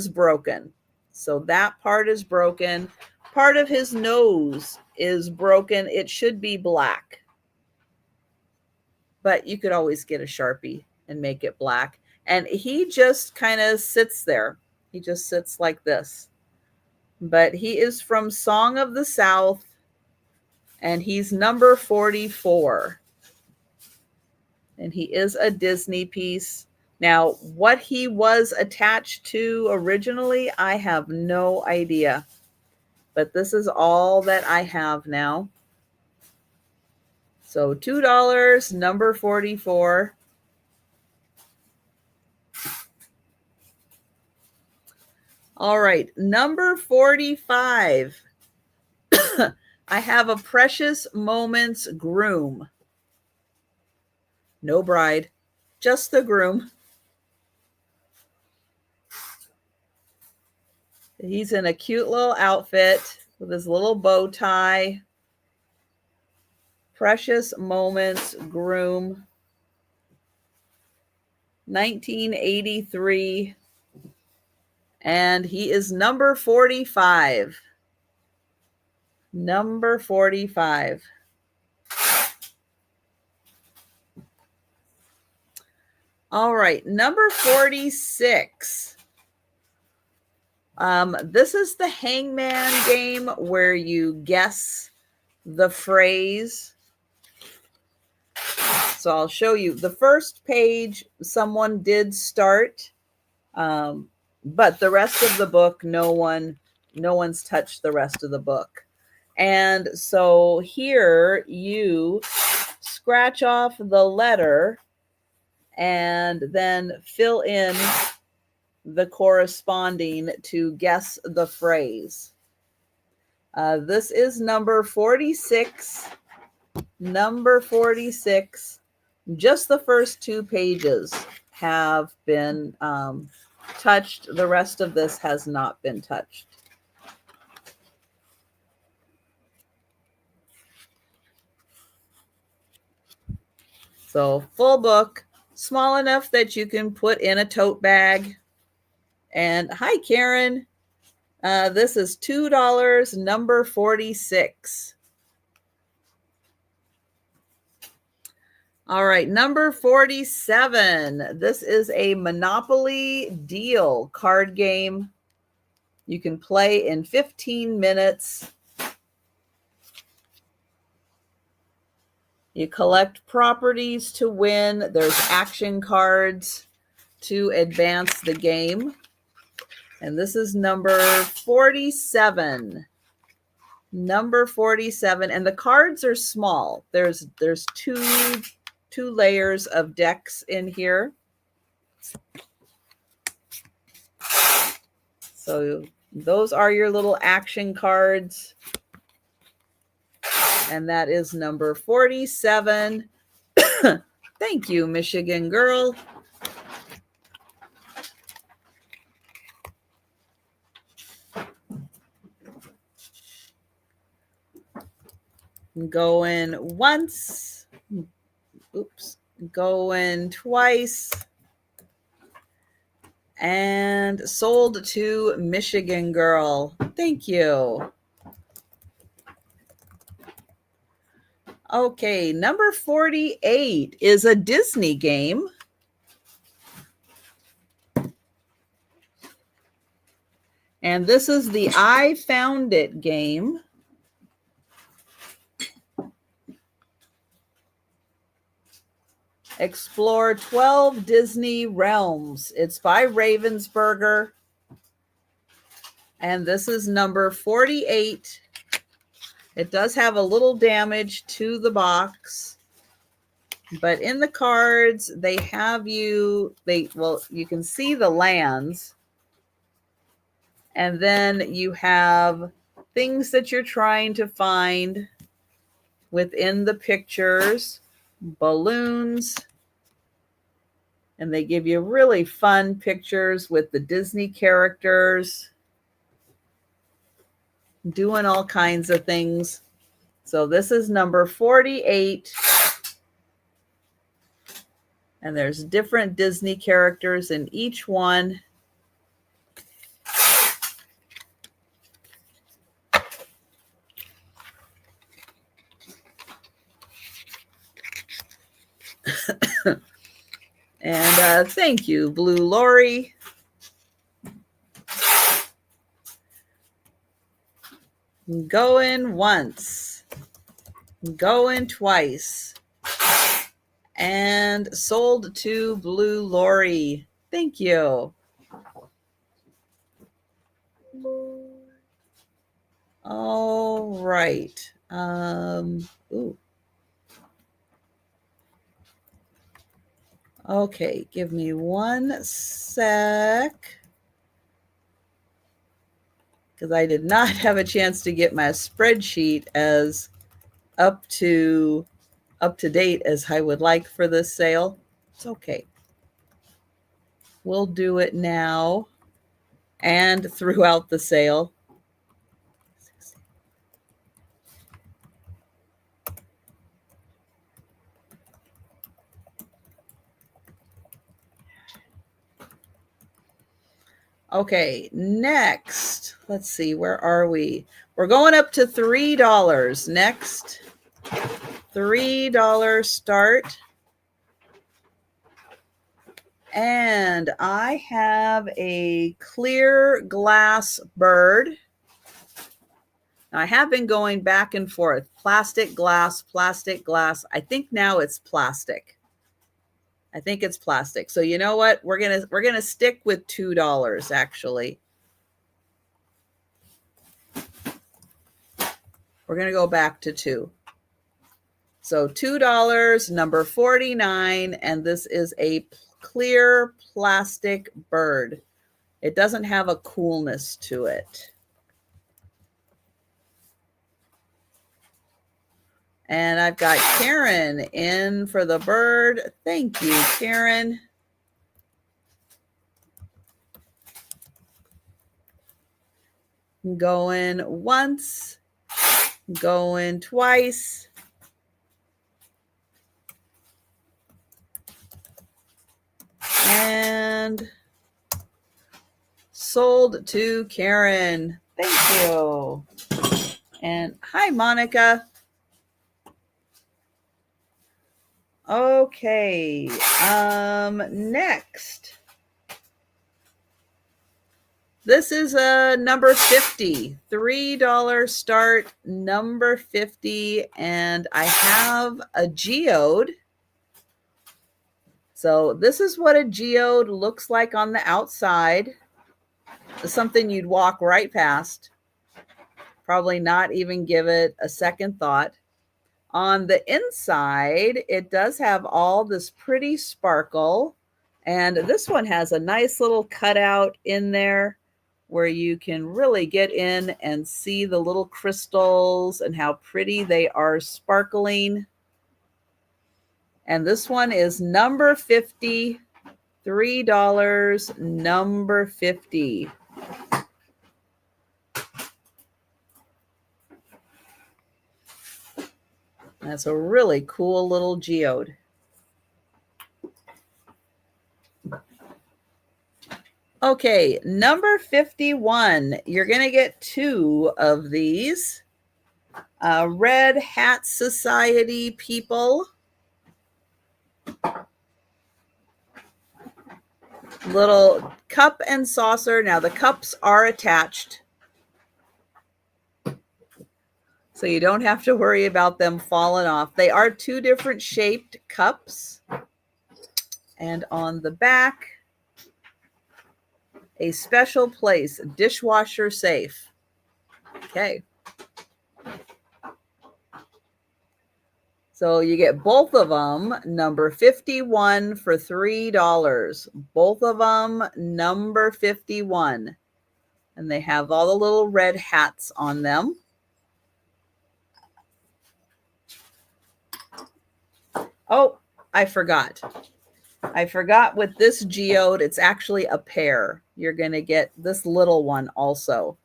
broken. So that part is broken. Part of his nose is broken. It should be black. But you could always get a Sharpie and make it black. And he just kind of sits there. He just sits like this. But he is from Song of the South, and he's number 44. And he is a Disney piece. Now, what he was attached to originally, I have no idea. But this is all that I have now. So $2, number 44. All right, number 45. I have a Precious Moments groom. No bride, just the groom. He's in a cute little outfit with his little bow tie. Precious Moments groom. 1983. And he is number 45. Number 45. All right, number 46. This is the Hangman game where you guess the phrase. So I'll show you the first page. Someone did start, but the rest of the book, no one's touched the rest of the book. And so here you scratch off the letter and then fill in the corresponding to guess the phrase. This is number 46. Number 46. Just the first 2 pages have been touched. The rest of this has not been touched. So full book, small enough that you can put in a tote bag. And hi, Karen. This is $2, number 46. All right, number 47. This is a Monopoly deal card game. You can play in 15 minutes. You collect properties to win. There's action cards to advance the game. And this is number 47. Number 47. And the cards are small. There's two layers of decks in here. So those are your little action cards. And that is number 47. Thank you, Michigan girl. Going once. Oops. Going twice. And sold to Michigan girl. Thank you. Okay, number 48 is a Disney game. And this is the I Found It game. Explore 12 Disney realms. It's by Ravensburger. And this is number 48. It does have a little damage to the box. But in the cards, they have you can see the lands. And then you have things that you're trying to find within the pictures. Balloons. And they give you really fun pictures with the Disney characters doing all kinds of things. So this is number 48. And there's different Disney characters in each one. And thank you, Blue Lori. Going once. Going twice. And sold to Blue Lori. Thank you. All right. Ooh. Okay, give me one sec. Because I did not have a chance to get my spreadsheet as up to date as I would like for this sale. It's okay. We'll do it now and throughout the sale. Okay, next, let's see, where are we? We're going up to $3. Next, $3 start. And I have a clear glass bird. I have been going back and forth. Plastic, glass, plastic, glass. I think now it's plastic. I think it's plastic. So you know what? We're gonna stick with $2 actually. We're gonna go back to 2. So $2, number 49, and this is a clear plastic bird. It doesn't have a coolness to it. And I've got Karen in for the bird. Thank you, Karen. Going once, going twice. And sold to Karen. Thank you. And hi, Monica. Okay. Next. This is a number 50, $3 start, number 50, and I have a geode. So this is what a geode looks like on the outside. It's something you'd walk right past, probably not even give it a second thought. On the inside, it does have all this pretty sparkle, and this one has a nice little cutout in there where you can really get in and see the little crystals and how pretty they are sparkling. And this one is number 50, $3, number 50. That's a really cool little geode. Okay, number 51. You're going to get 2 of these. Red Hat Society people. Little cup and saucer. Now the cups are attached, so you don't have to worry about them falling off. They are 2 different shaped cups. And on the back, a special place, dishwasher safe. Okay. So you get both of them, number 51 for $3. Both of them, number 51. And they have all the little red hats on them. Oh, I forgot. With this geode, it's actually a pair. You're going to get this little one also.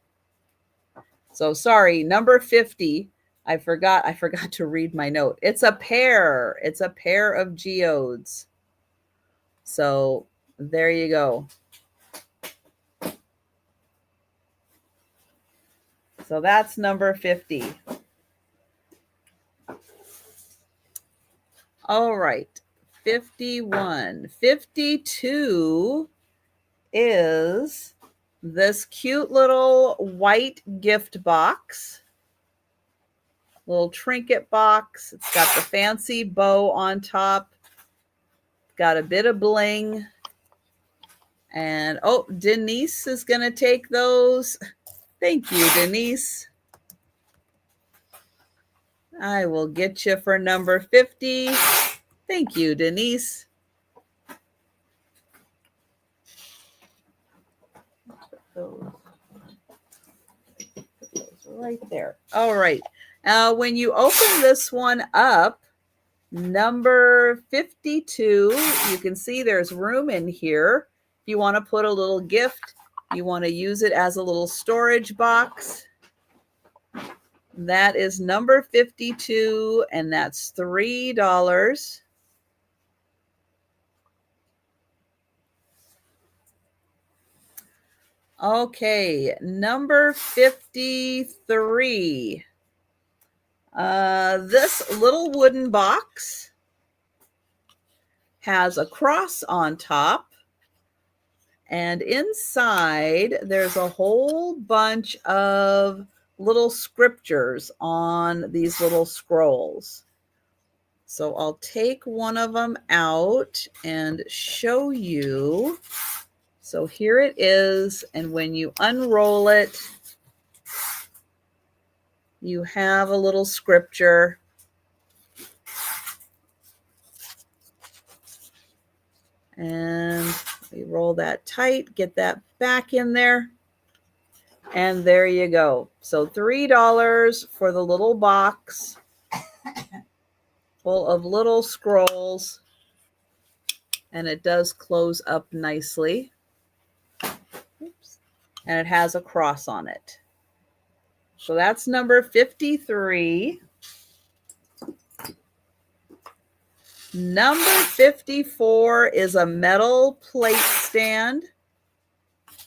So sorry, number 50. I forgot to read my note. It's a pair. It's a pair of geodes. So there you go. So that's number 50. All right. 51. 52 is this cute little white gift box. Little trinket box. It's got the fancy bow on top. got a bit of bling. And oh, Denise is going to take those. Thank you, Denise. I will get you for number 50. Thank you, Denise. Those right there. All right. When you open this one up, number 52, you can see there's room in here. If you want to put a little gift, you want to use it as a little storage box. That is number 52, and that's $3. Okay, number 53. This little wooden box has a cross on top, and inside there's a whole bunch of little scriptures on these little scrolls. So I'll take one of them out and show you. So here it is, and when you unroll it, you have a little scripture. And we roll that tight, get that back in there. And there you go. So $3 for the little box full of little scrolls. And it does close up nicely. Oops. And it has a cross on it. So that's number 53. Number 54 is a metal plate stand.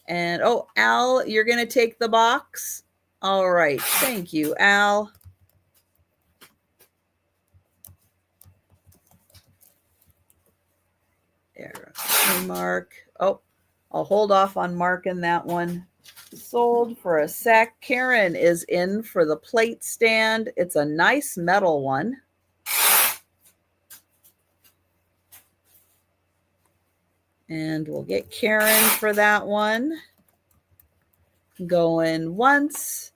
And oh, Al, you're going to take the box? All right. Thank you, Al. There. Mark. Oh, I'll hold off on marking that one. Sold for a sec. Karen is in for the plate stand. It's a nice metal one. And we'll get Karen for that one. Going once,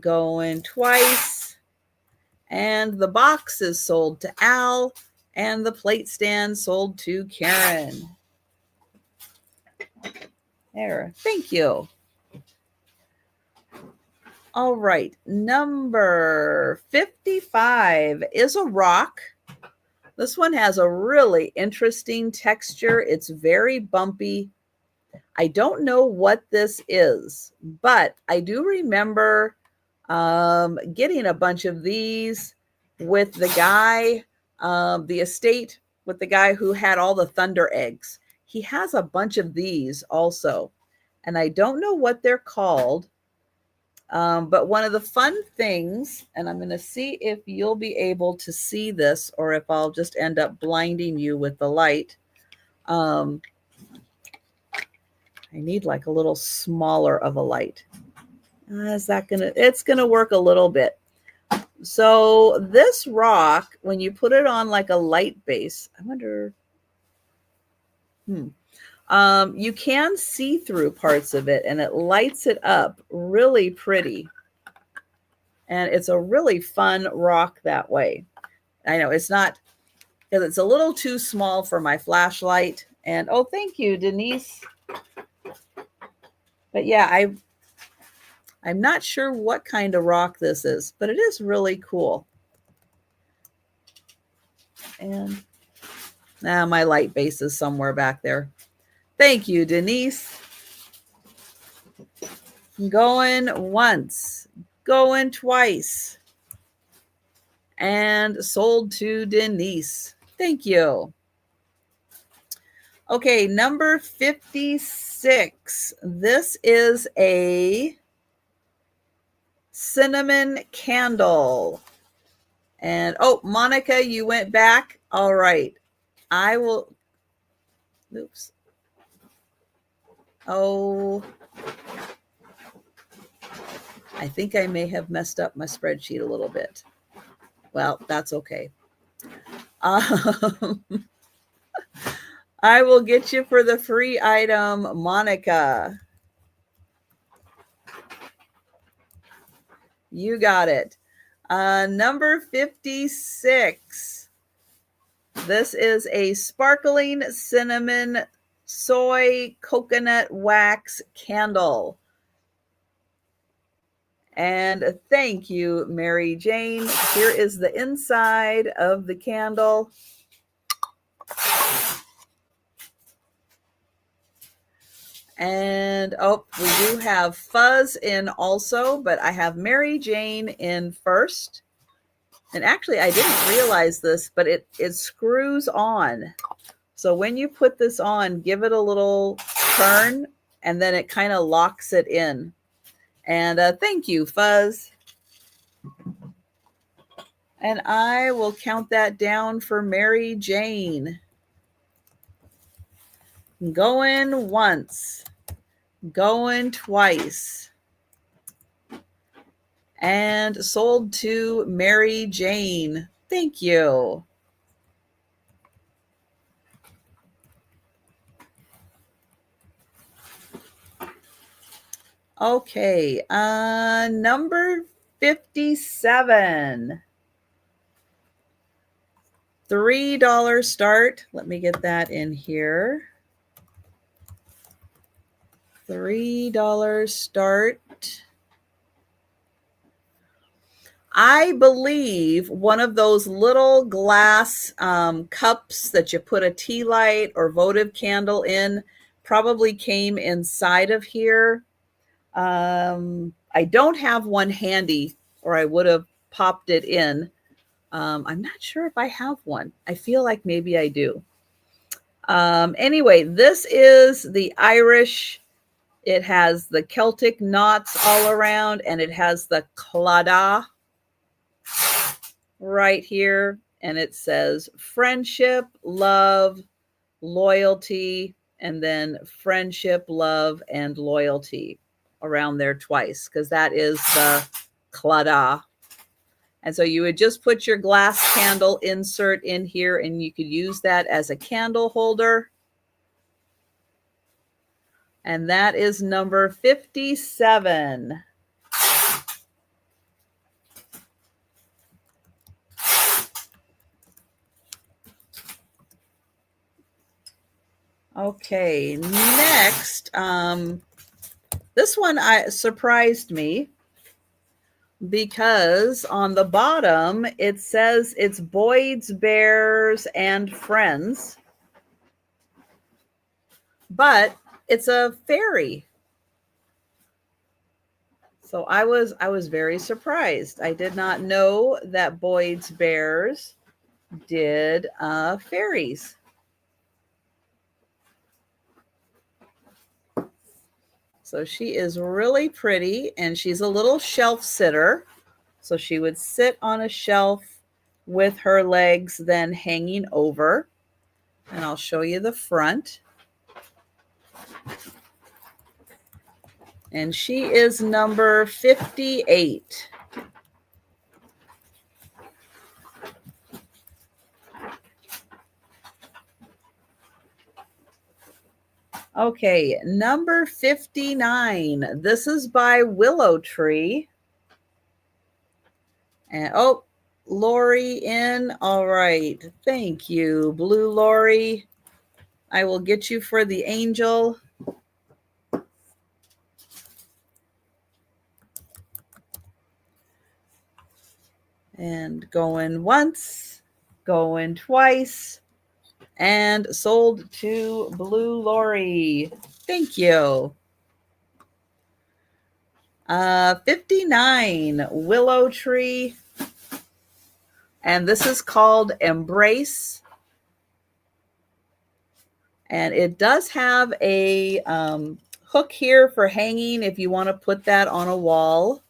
going twice. And the box is sold to Al, and the plate stand sold to Karen. There, thank you. All right, number 55 is a rock. This one has a really interesting texture. It's very bumpy. I don't know what this is, but I do remember getting a bunch of these with the guy, the estate with the guy who had all the thunder eggs. He has a bunch of these also, and I don't know what they're called. But one of the fun things, and I'm going to see if you'll be able to see this or if I'll just end up blinding you with the light. I need like a little smaller of a light. Is that gonna, it's going to work a little bit. So this rock, when you put it on like a light base, I wonder, you can see through parts of it and it lights it up really pretty. And it's a really fun rock that way. I know it's not, because it's a little too small for my flashlight. And oh, thank you, Denise. But yeah, I'm not sure what kind of rock this is, but it is really cool. And now my light base is somewhere back there. Thank you, Denise. Going once, going twice. And sold to Denise. Thank you. Okay, number 56. This is a cinnamon candle. And oh, Monica, you went back. All right. I will. Oops. Oh, I think I may have messed up my spreadsheet a little bit. Well, that's okay. I will get you for the free item, Monica. You got it. Number 56. This is a sparkling cinnamon soy coconut wax candle. And thank you, Mary Jane. Here is the inside of the candle. And oh, we do have Fuzz in also, but I have Mary Jane in first. And actually, I didn't realize this, but it screws on. So when you put this on, give it a little turn, and then it kind of locks it in. And thank you, Fuzz. And I will count that down for Mary Jane. Going once, going twice, and sold to Mary Jane. Thank you. Okay, number 57. $3 start. Let me get that in here. $3 start. I believe one of those little glass cups that you put a tea light or votive candle in probably came inside of here. I don't have one handy, or I would have popped it in. I'm not sure if I have one. I feel like maybe I do. Anyway, this is the Irish. It has the Celtic knots all around, and it has the claddagh right here. And it says friendship, love, loyalty, and then friendship, love, and loyalty around there twice, because that is the claddagh. And so you would just put your glass candle insert in here, and you could use that as a candle holder. And that is number 57. Okay, next, this one surprised me, because on the bottom it says it's Boyd's Bears and Friends, but it's a fairy. So I was very surprised. I did not know that Boyd's Bears did fairies. So she is really pretty, and she's a little shelf sitter. So she would sit on a shelf with her legs then hanging over. And I'll show you the front. And she is number 58. Okay, number 59. This is by Willow Tree. And oh, Lori in. All right. Thank you, Blue Lori. I will get you for the angel. And going once, going twice, and sold to Blue Lori. Thank you. 59, Willow Tree. And this is called Embrace. And it does have a hook here for hanging if you want to put that on a wall.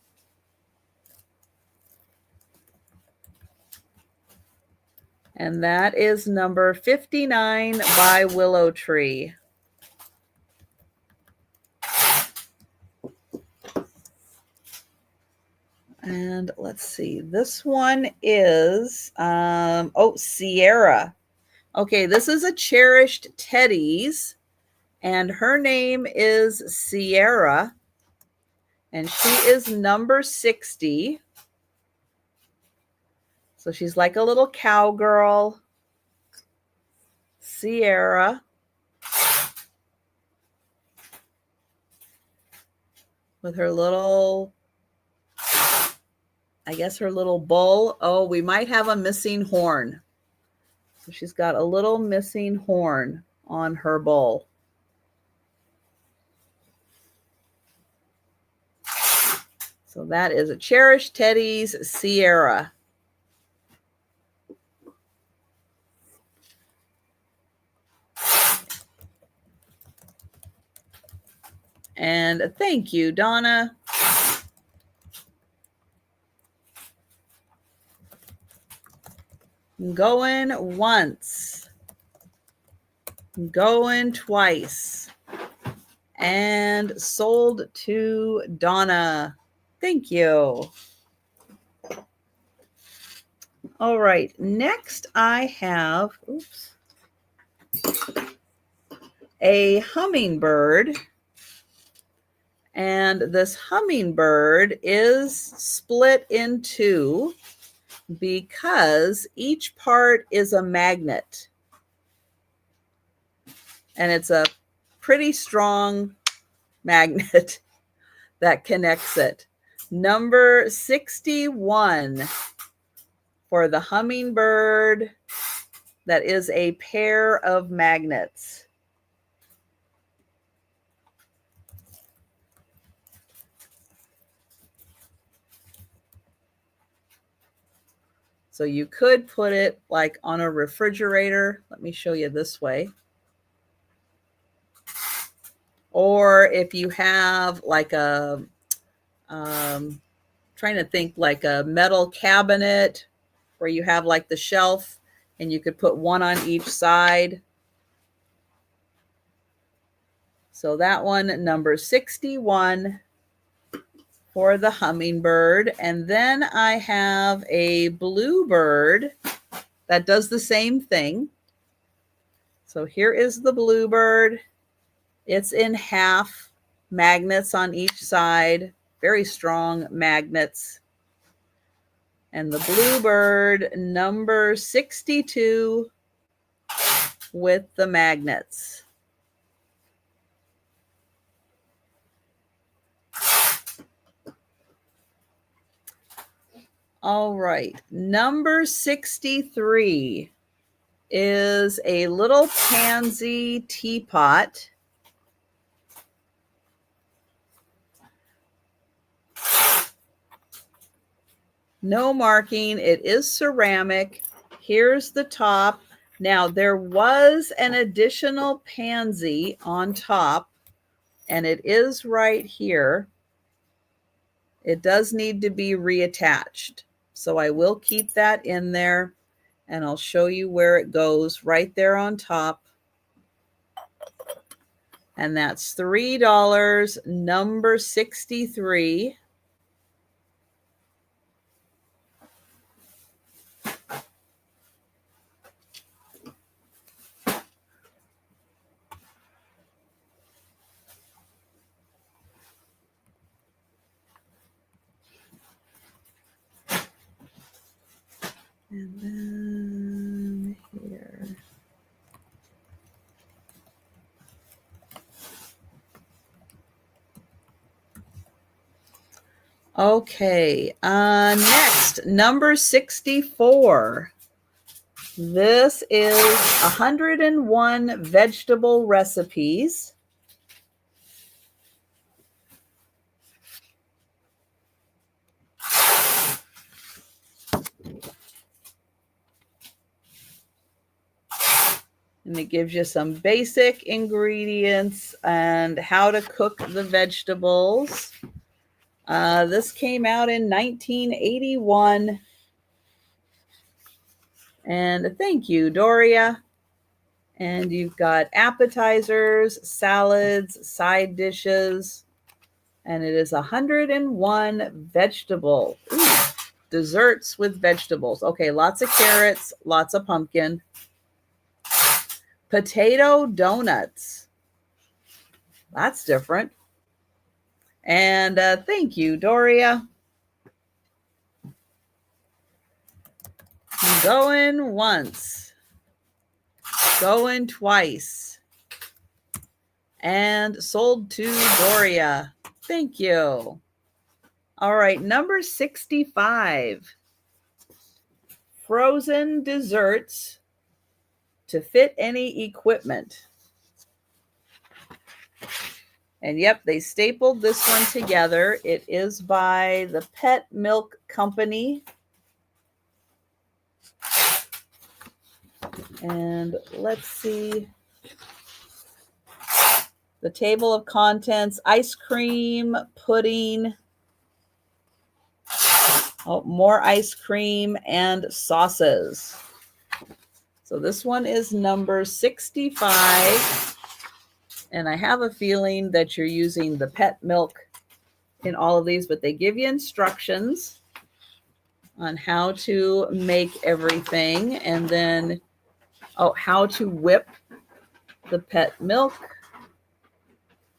And that is number 59 by Willow Tree. And let's see, this one is, Sierra. Okay, this is a cherished Teddy's, and her name is Sierra, and she is number 60. So she's like a little cowgirl, Sierra, with her little, I guess her little bull. Oh, we might have a missing horn. So she's got a little missing horn on her bull. So that is a cherished Teddy's Sierra. And thank you, Donna. Going once. Going twice. And sold to Donna. Thank you. All right, next I have, a hummingbird. And this hummingbird is split in two because each part is a magnet. And it's a pretty strong magnet that connects it. Number 61 for the hummingbird that is a pair of magnets. So you could put it like on a refrigerator. Let me show you this way. Or if you have like a, trying to think, like a metal cabinet where you have like the shelf and you could put one on each side. So that one, number 61 for the hummingbird. And then I have a bluebird that does the same thing. So here is the bluebird. It's in half, magnets on each side, very strong magnets. And the bluebird, number 62 with the magnets. All right, number 63 is a little pansy teapot. No marking. It is ceramic. Here's the top. Now, there was an additional pansy on top, and it is right here. It does need to be reattached. So I will keep that in there, and I'll show you where it goes right there on top. And that's $3, number 63. And then here. Okay, next, number 64. This is 101 vegetable recipes. And it gives you some basic ingredients and how to cook the vegetables. This came out in 1981. And thank you, Doria. And you've got appetizers, salads, side dishes. And it is 101 vegetable. Ooh, desserts with vegetables. Okay, lots of carrots, lots of pumpkin. Potato donuts. That's different. And thank you, Doria. Going once. Going twice. And sold to Doria. Thank you. All right, number 65. Frozen desserts to fit any equipment. And yep, they stapled this one together. It is by the Pet Milk Company. And let's see. The table of contents: ice cream, pudding. Oh, more ice cream and sauces. So this one is number 65. And I have a feeling that you're using the pet milk in all of these, but they give you instructions on how to make everything. And then, how to whip the pet milk,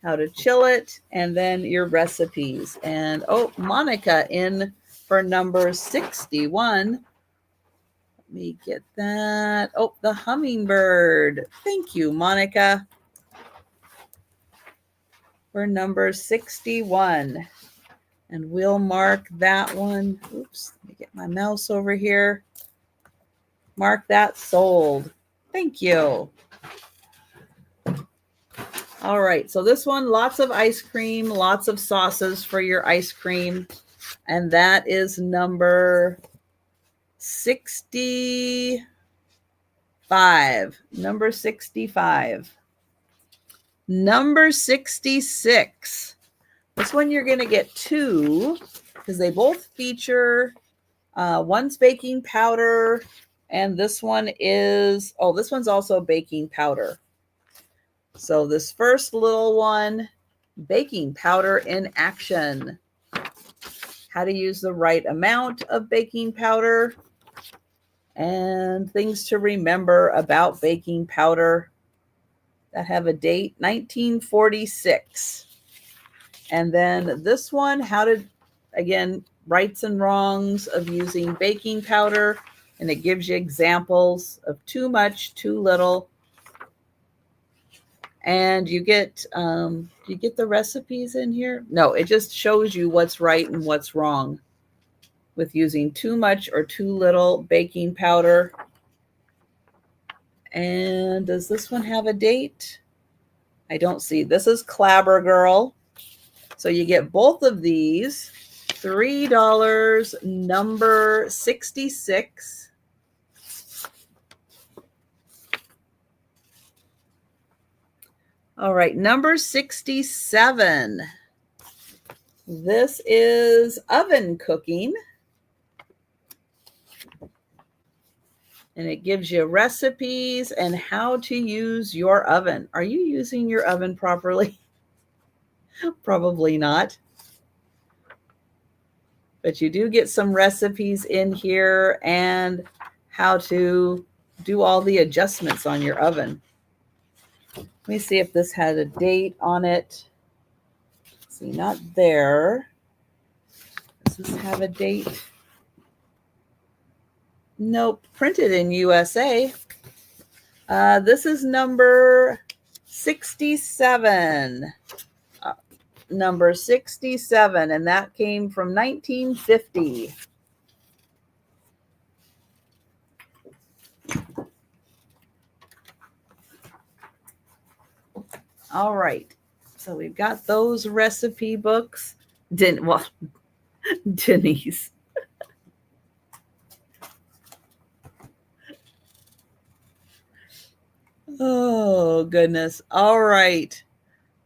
how to chill it, and then your recipes. And, Monica in for number 61. Let me get that. The hummingbird. Thank you, Monica, for number 61. And we'll mark that one. Oops, let me get my mouse over here. Mark that sold. Thank you. All right, so this one, lots of ice cream, lots of sauces for your ice cream. And that is number 65. Number 65. Number 66. This one you're going to get two because they both feature, one's baking powder, and this one is, this one's also baking powder. So this first little one, baking powder in action. How to use the right amount of baking powder and things to remember about baking powder that have a date, 1946. And then this one, how to, again, rights and wrongs of using baking powder. And it gives you examples of too much, too little. And you get the recipes in here? No, it just shows you what's right and what's wrong with using too much or too little baking powder. And does this one have a date? I don't see. This is Clabber Girl. So you get both of these, $3, number 66. All right, number 67. This is oven cooking. And it gives you recipes and how to use your oven. Are you using your oven properly? Probably not. But you do get some recipes in here and how to do all the adjustments on your oven. Let me see if this had a date on it. See, not there. Does this have a date? Nope, printed in USA. This is number 67. Number 67, and that came from 1950. All right, so we've got those recipe books. Denise. Oh, goodness. All right.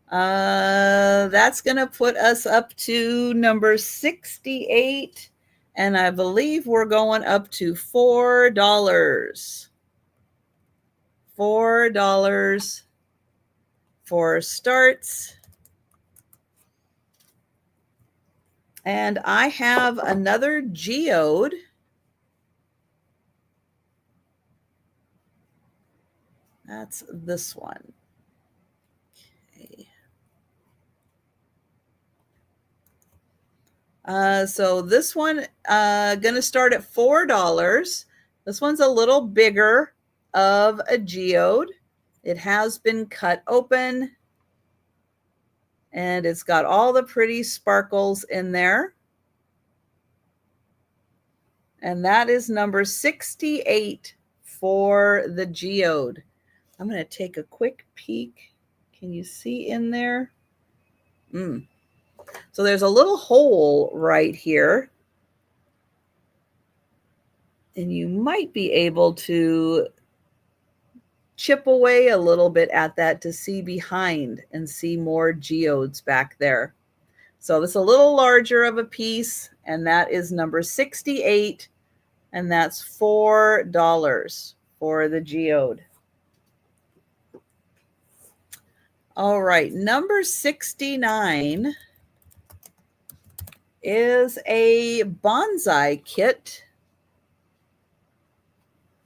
That's going to put us up to number 68. And I believe we're going up to $4. $4 for starts. And I have another geode. That's this one. Okay. So this one gonna start at $4. This one's a little bigger of a geode. It has been cut open and it's got all the pretty sparkles in there. And that is number 68 for the geode. I'm going to take a quick peek. Can you see in there? So there's a little hole right here. And you might be able to chip away a little bit at that to see behind and see more geodes back there. So this is a little larger of a piece, and that is number 68, and that's $4 for the geode. All right, number 69 is a bonsai kit.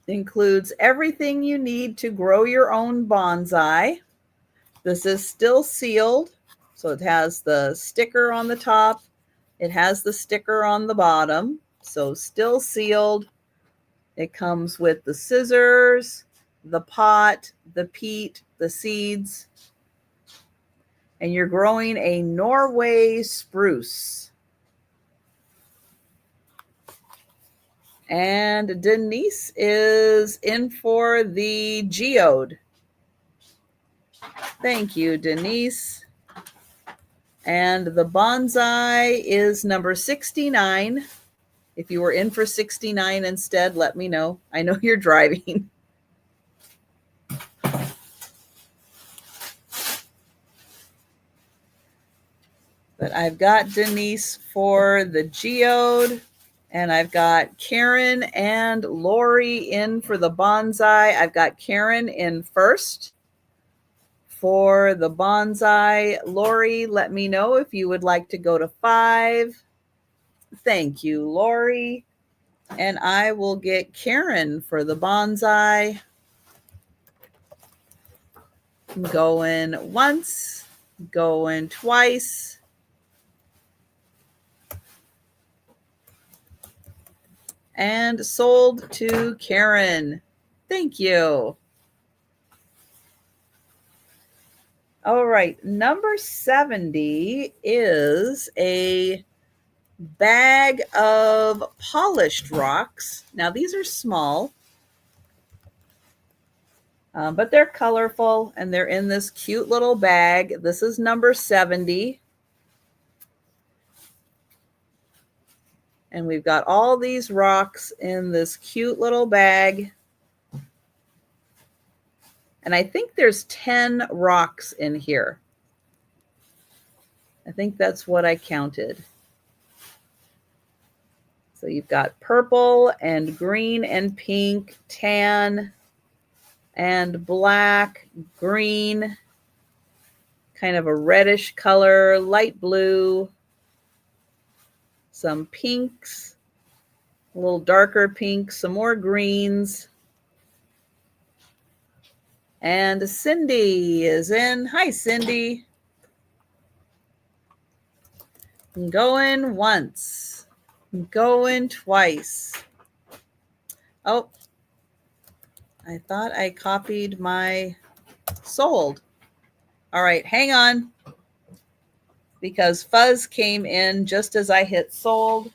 It includes everything you need to grow your own bonsai. This is still sealed, so it has the sticker on the top. It has the sticker on the bottom, so still sealed. It comes with the scissors, the pot, the peat, the seeds, and you're growing a Norway spruce. And Denise is in for the geode. Thank you, Denise. And the bonsai is number 69. If you were in for 69 instead, let me know. I know you're driving. But I've got Denise for the geode, and I've got Karen and Lori in for the bonsai. I've got Karen in first for the bonsai. Lori, let me know if you would like to go to 5. Thank you, Lori. And I will get Karen for the bonsai. Going once, going twice. And sold to Karen. Thank you. All right, number 70 is a bag of polished rocks. Now, these are small, but they're colorful, and they're in this cute little bag. This is number 70. And we've got all these rocks in this cute little bag. And I think there's 10 rocks in here. I think that's what I counted. So you've got purple and green and pink, tan and black, green, kind of a reddish color, light blue, some pinks, a little darker pink, some more greens. And Cindy is in. Hi, Cindy. Going once. Going twice. Oh, I thought I copied my sold. All right, hang on. Because Fuzz came in just as I hit sold.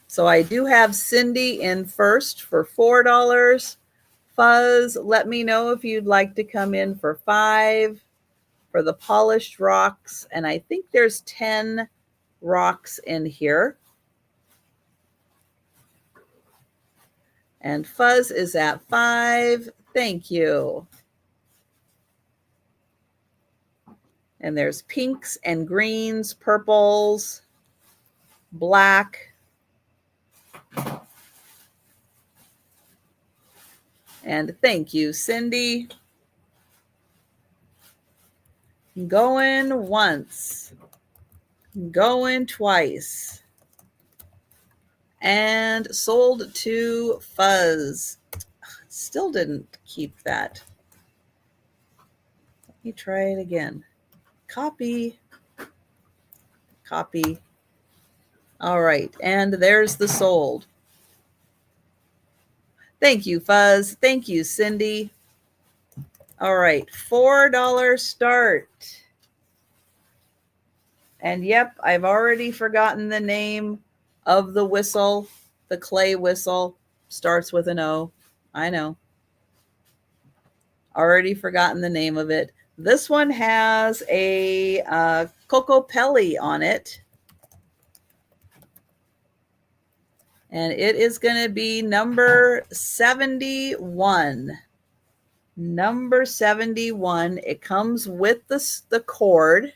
So I do have Cindy in first for $4. Fuzz, let me know if you'd like to come in for 5 for the polished rocks. And I think there's 10 rocks in here. And Fuzz is at 5. Thank you. And there's pinks and greens, purples, black. And thank you, Cindy. Going once. Going twice. and sold to Fuzz. Still didn't keep that. Let me try it again. Copy. Copy. All right, and there's the sold. Thank you, Fuzz. Thank you, Cindy. All right, $4 start. And yep, I've already forgotten the name of the whistle. The clay whistle starts with an O. I know. Already forgotten the name of it. This one has a Cocopelli on it. And it is going to be number 71. Number 71. It comes with the cord.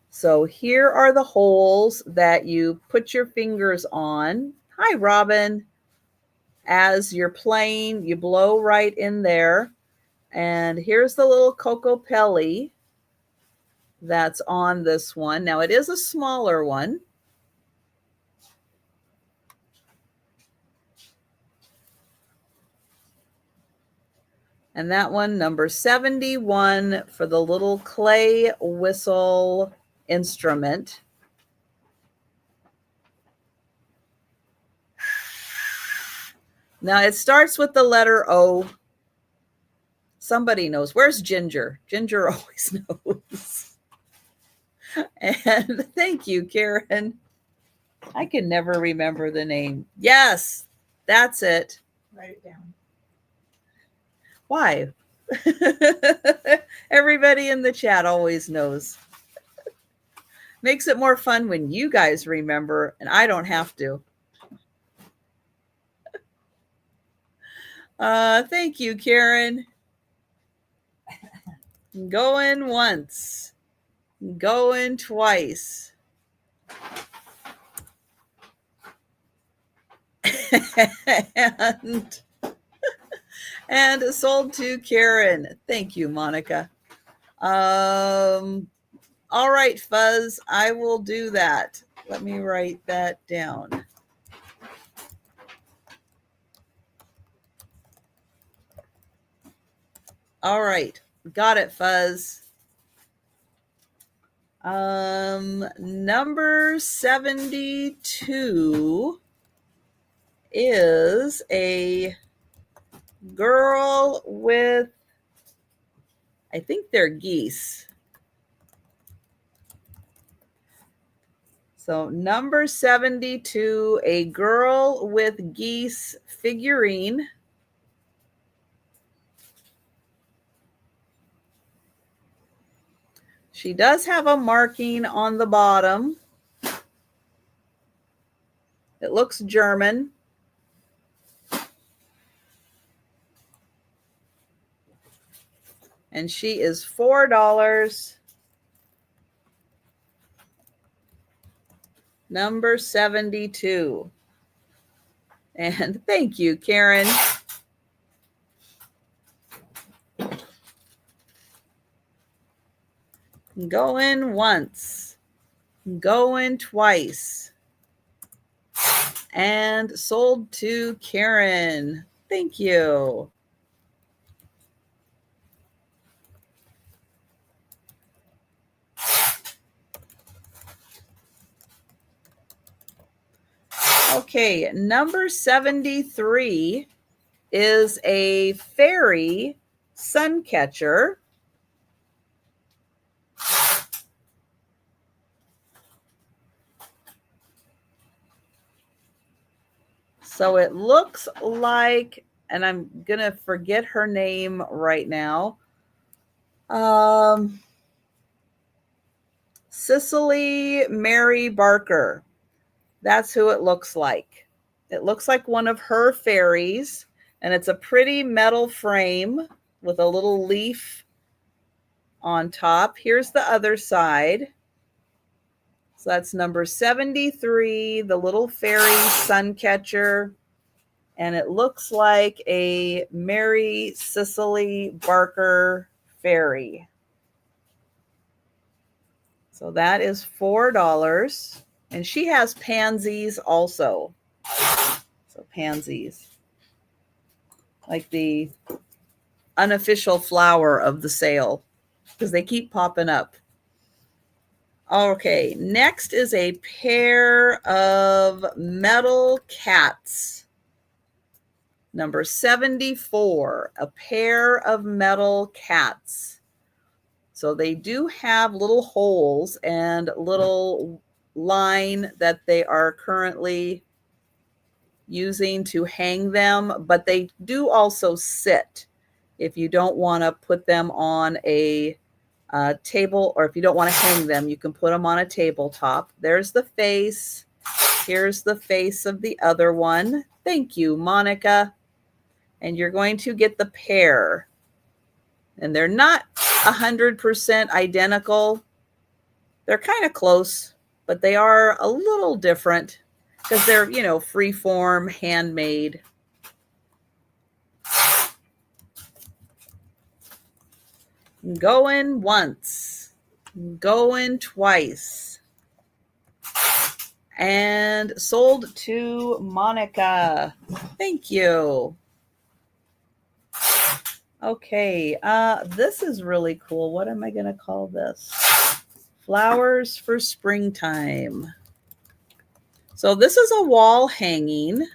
So here are the holes that you put your fingers on. Hi, Robin. As you're playing, you blow right in there. And here's the little Cocopelli that's on this one. Now, it is a smaller one. And that one, number 71, for the little clay whistle instrument. Now, it starts with the letter O. Somebody knows. Where's Ginger? Ginger always knows. And thank you, Karen. I can never remember the name. Yes, that's it. Write it down. Why? Everybody in the chat always knows. Makes it more fun when you guys remember and I don't have to. Thank you, Karen. Going once. Going twice. and sold to Karen. Thank you, Monica. All right, Fuzz, I will do that. Let me write that down. All right, got it, Fuzz. Number 72 is a girl with, I think they're geese. So number 72, a girl with geese figurine. She does have a marking on the bottom. It looks German. And she is $4. Number 72. And thank you, Karen. Going once. Going twice. And sold to Karen. Thank you. Okay, number 73 is a fairy sun catcher. So it looks like, and I'm going to forget her name right now. Cicely Mary Barker. That's who it looks like. It looks like one of her fairies, and it's a pretty metal frame with a little leaf on top. Here's the other side. So that's number 73, the little fairy sun catcher. And it looks like a Mary Cicely Barker fairy. So that is $4. And she has pansies also. So pansies, like the unofficial flower of the sale, because they keep popping up. Okay, next is a pair of metal cats. Number 74, a pair of metal cats. So they do have little holes and little line that they are currently using to hang them, but they do also sit if you don't want to put them on a table, or if you don't want to hang them, you can put them on a tabletop. There's the face. Here's the face of the other one. Thank you, Monica. And you're going to get the pair. And they're not 100% identical. They're kind of close, but they are a little different because they're, you know, free-form, handmade. Going once, going twice. And sold to Monica. Thank you. Okay, this is really cool. What am I going to call this? Flowers for springtime. So this is a wall hanging.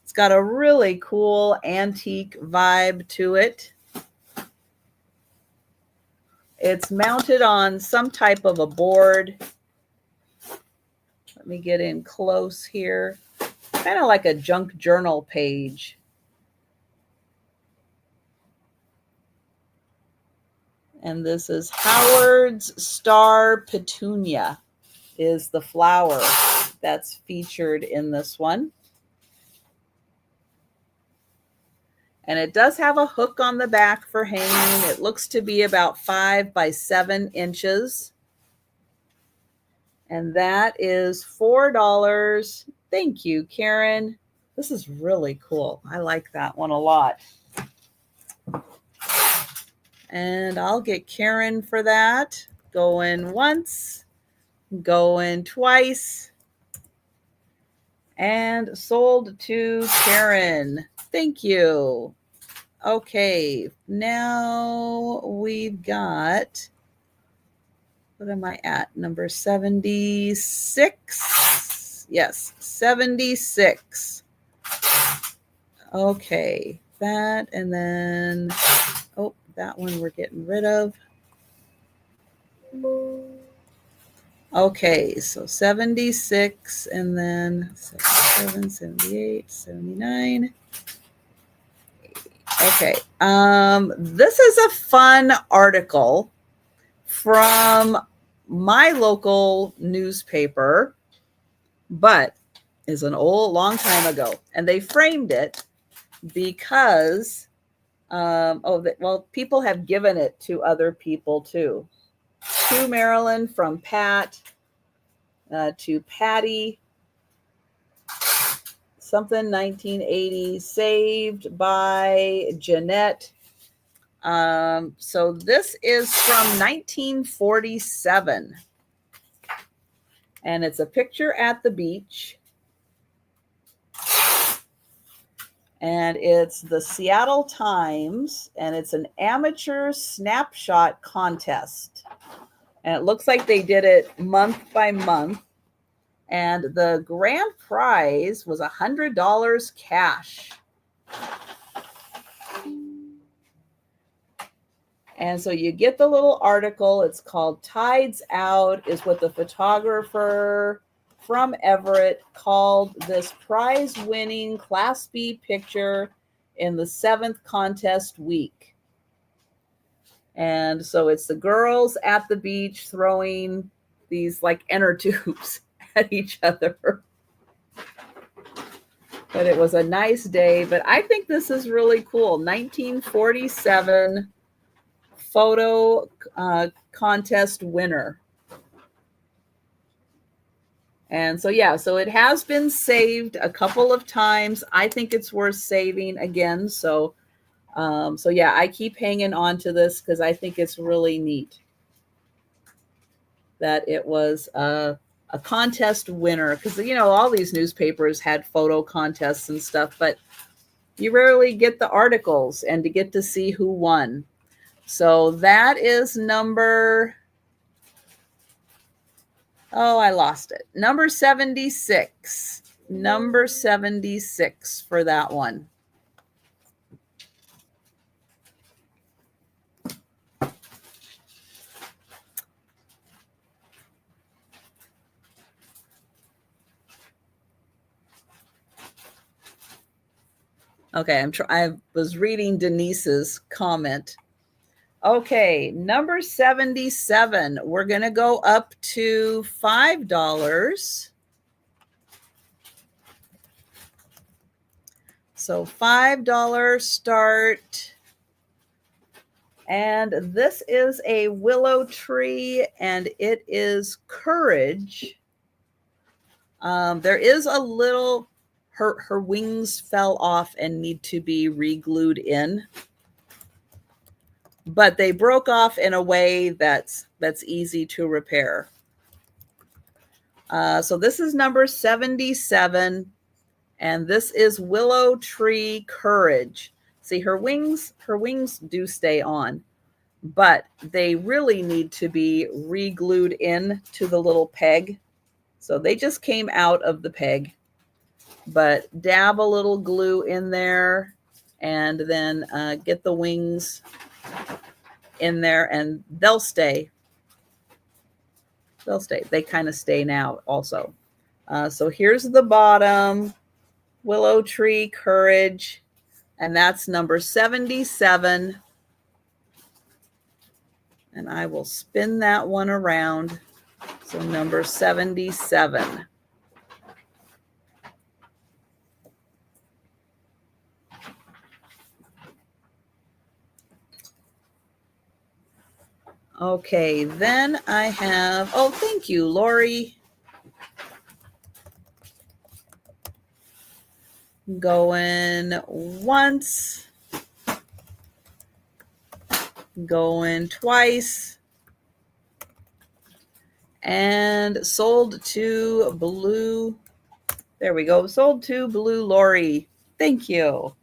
It's got a really cool antique vibe to it. It's mounted on some type of a board. Let me get in close here. Kind of like a junk journal page. And this is Howard's Star Petunia is the flower that's featured in this one. And it does have a hook on the back for hanging. It looks to be about 5 by 7 inches. And that is $4. Thank you, Karen. This is really cool. I like that one a lot. And I'll get Karen for that. Going once, going twice. And sold to Karen. Thank you. Okay, now we've got, what am I at? Number 76. Yes, 76. Okay, that, and then, oh, that one we're getting rid of. Okay, so 76, and then 77, 78, 79. Okay, this is a fun article from my local newspaper, but is an long time ago. And they framed it because, well, people have given it to other people too. To Marilyn, from Pat, to Patty, something 1980, saved by Jeanette. So this is from 1947. And it's a picture at the beach. And it's the Seattle Times, and it's an amateur snapshot contest. And it looks like they did it month by month. And the grand prize was $100 cash. And so you get the little article. It's called Tides Out, is what the photographer from Everett called this prize-winning Class B picture in the 7th contest week. And so it's the girls at the beach throwing these like inner tubes at each other. But it was a nice day. But I think this is really cool. 1947 photo contest winner. And so, yeah, so it has been saved a couple of times. I think it's worth saving again. So yeah, I keep hanging on to this because I think it's really neat. that it was a contest winner, because all these newspapers had photo contests and stuff, but you rarely get the articles and to get to see who won. So that is number, oh, I lost it. Number 76. Number 76 for that one. Okay, I was reading Denise's comment. Okay, number 77. We're going to go up to $5. So $5 start. And this is a willow tree, and it is courage. There is a little, her wings fell off and need to be re-glued in. But they broke off in a way that's easy to repair. So this is number 77, and this is Willow Tree Courage. See, her wings do stay on, but they really need to be re-glued in to the little peg. So they just came out of the peg, but dab a little glue in there and then get the wings in there and they'll stay. They'll stay. They kind of stay now also. So here's the bottom, Willow Tree Courage, and that's number 77. And I will spin that one around. So number 77. Okay, then I have, oh, thank you, Lori. Going once. Going twice. And sold to Blue. There we go. Sold to Blue Lori. Thank you.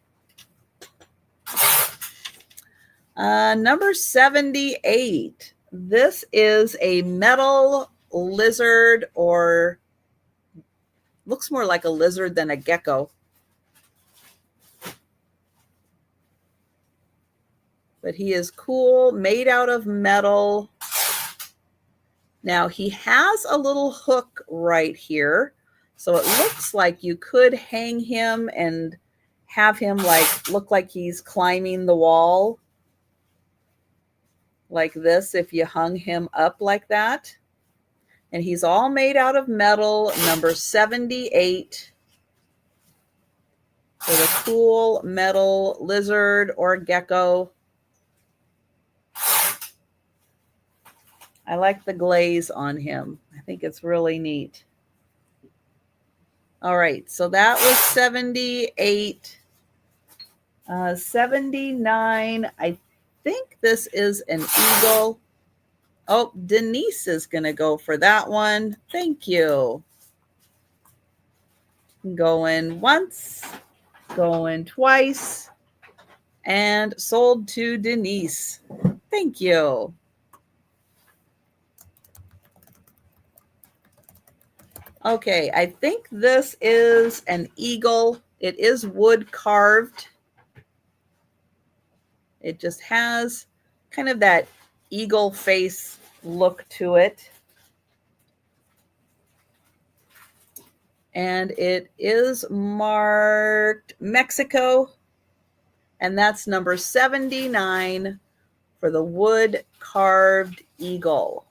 Number 78. This is a metal lizard, or looks more like a lizard than a gecko. But he is cool, made out of metal. Now he has a little hook right here. So it looks like you could hang him and have him look like he's climbing the wall. Like this, if you hung him up like that. And he's all made out of metal, number 78. For the cool metal lizard or gecko. I like the glaze on him. I think it's really neat. All right, so that was 78. 79, I think this is an eagle. Oh, Denise is going to go for that one. Thank you. Going once, going twice, and sold to Denise. Thank you. Okay, I think this is an eagle. It is wood carved. It just has kind of that eagle face look to it. And it is marked Mexico. And that's number 79 for the wood carved eagle.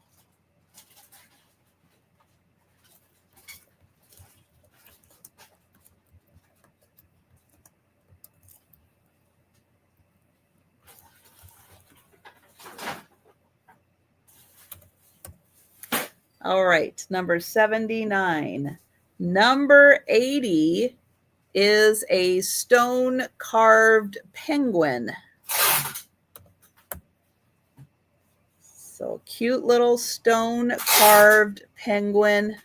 All right, number 79. Number 80 is a stone carved penguin. So cute little stone carved penguin.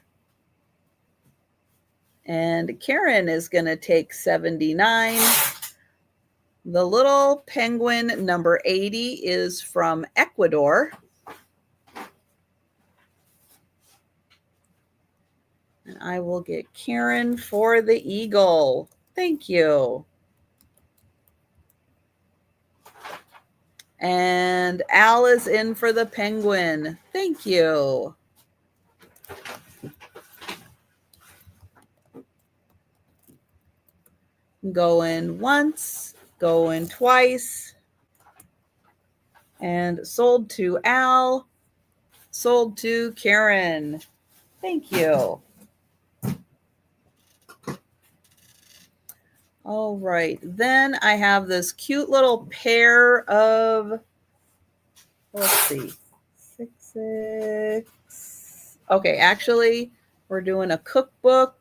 And Karen is going to take 79. The little penguin number 80 is from Ecuador. And I will get Karen for the eagle. Thank you. And Al is in for the penguin. Thank you. Going once, going twice. And sold to Al, sold to Karen. Thank you. All right, then I have this cute little pair of, let's see, 6, 6. Okay, actually, we're doing a cookbook.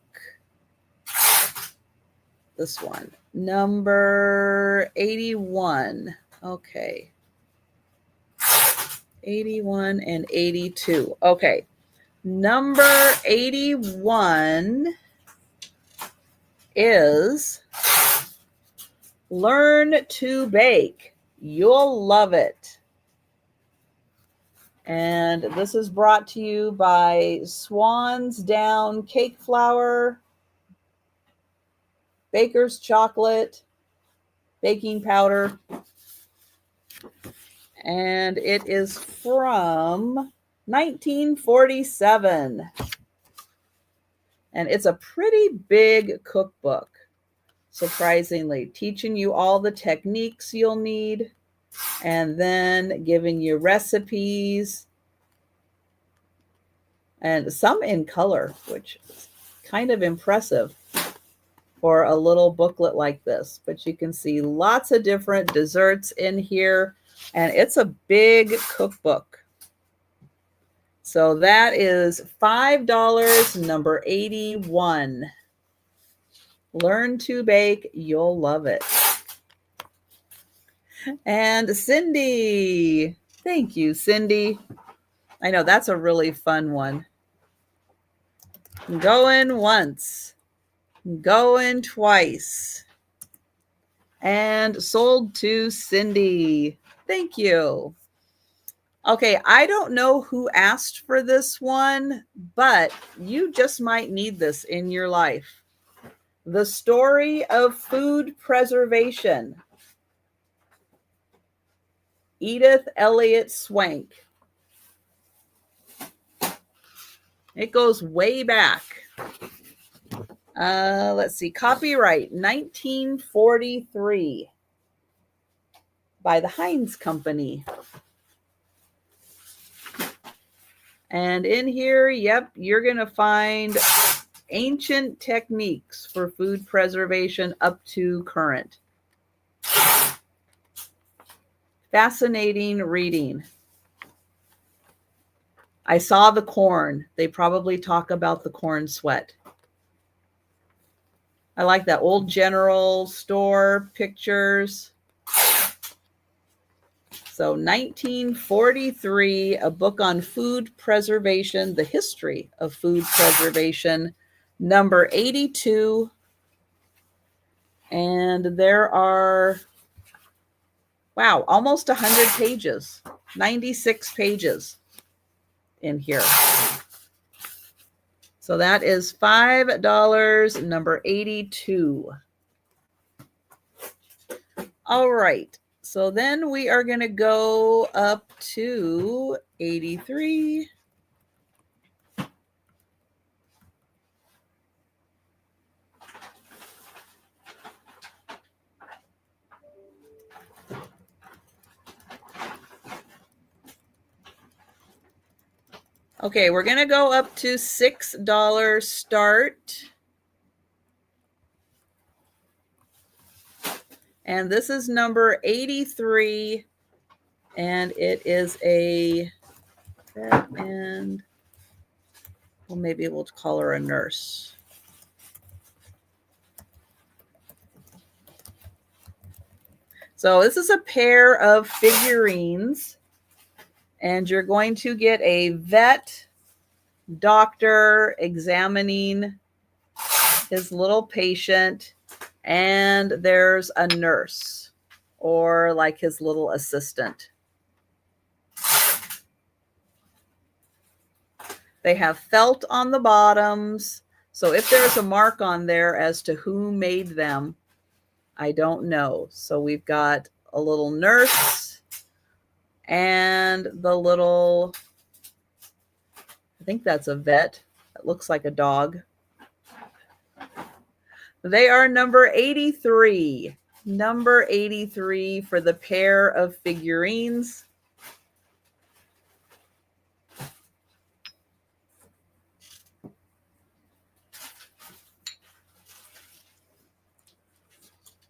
This one, number 81. Okay. 81 and 82. Okay. Number 81 is Learn to Bake. You'll love it. And this is brought to you by Swan's Down Cake Flour, Baker's Chocolate, Baking Powder, and it is from 1947. And it's a pretty big cookbook, surprisingly, teaching you all the techniques you'll need and then giving you recipes and some in color, which is kind of impressive for a little booklet like this. But you can see lots of different desserts in here, and it's a big cookbook. So that is $5, number 81. Learn to Bake. You'll love it. And Cindy. Thank you, Cindy. I know that's a really fun one. Going once. Going twice. And sold to Cindy. Thank you. Okay, I don't know who asked for this one, but you just might need this in your life. The Story of Food Preservation. Edith Elliott Swank. It goes way back. Let's see. Copyright 1943 by the Heinz Company. And in here, yep, you're going to find ancient techniques for food preservation up to current. Fascinating reading. I saw the corn. They probably talk about the corn sweat. I like that old general store pictures. So 1943, a book on food preservation, the history of food preservation, number 82. And there are, wow, almost 100 pages, 96 pages in here. So that is $5, number 82. All right. So then we are going to go up to 83. Okay, we're going to go up to $6 start. And this is number 83. And it is a vet, and well, maybe we'll call her a nurse. So this is a pair of figurines. And you're going to get a vet doctor examining his little patient, and there's a nurse or like his little assistant. They have felt on the bottoms, so if there's a mark on there as to who made them, I don't know. So we've got a little nurse and the little, I think that's a vet. It looks like a dog. They are number 83. Number 83 for the pair of figurines.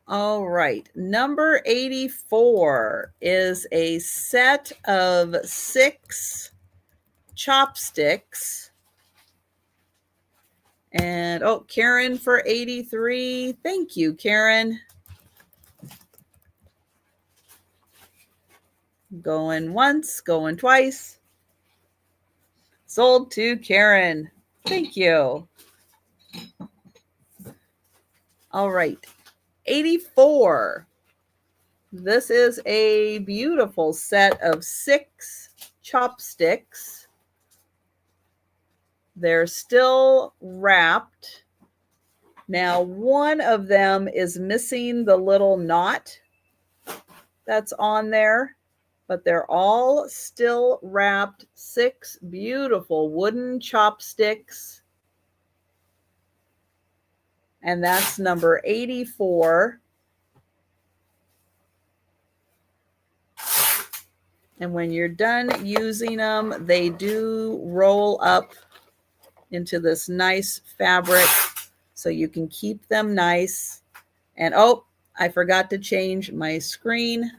All right. Number 84 is a set of 6 chopsticks. And, oh, Karen for 83. Thank you, Karen. Going once, going twice. Sold to Karen. Thank you. All right. 84. This is a beautiful set of 6 chopsticks. They're still wrapped. Now, one of them is missing the little knot that's on there, but they're all still wrapped. 6 beautiful wooden chopsticks. And that's number 84. And when you're done using them, they do roll up into this nice fabric so you can keep them nice. And oh, I forgot to change my screen.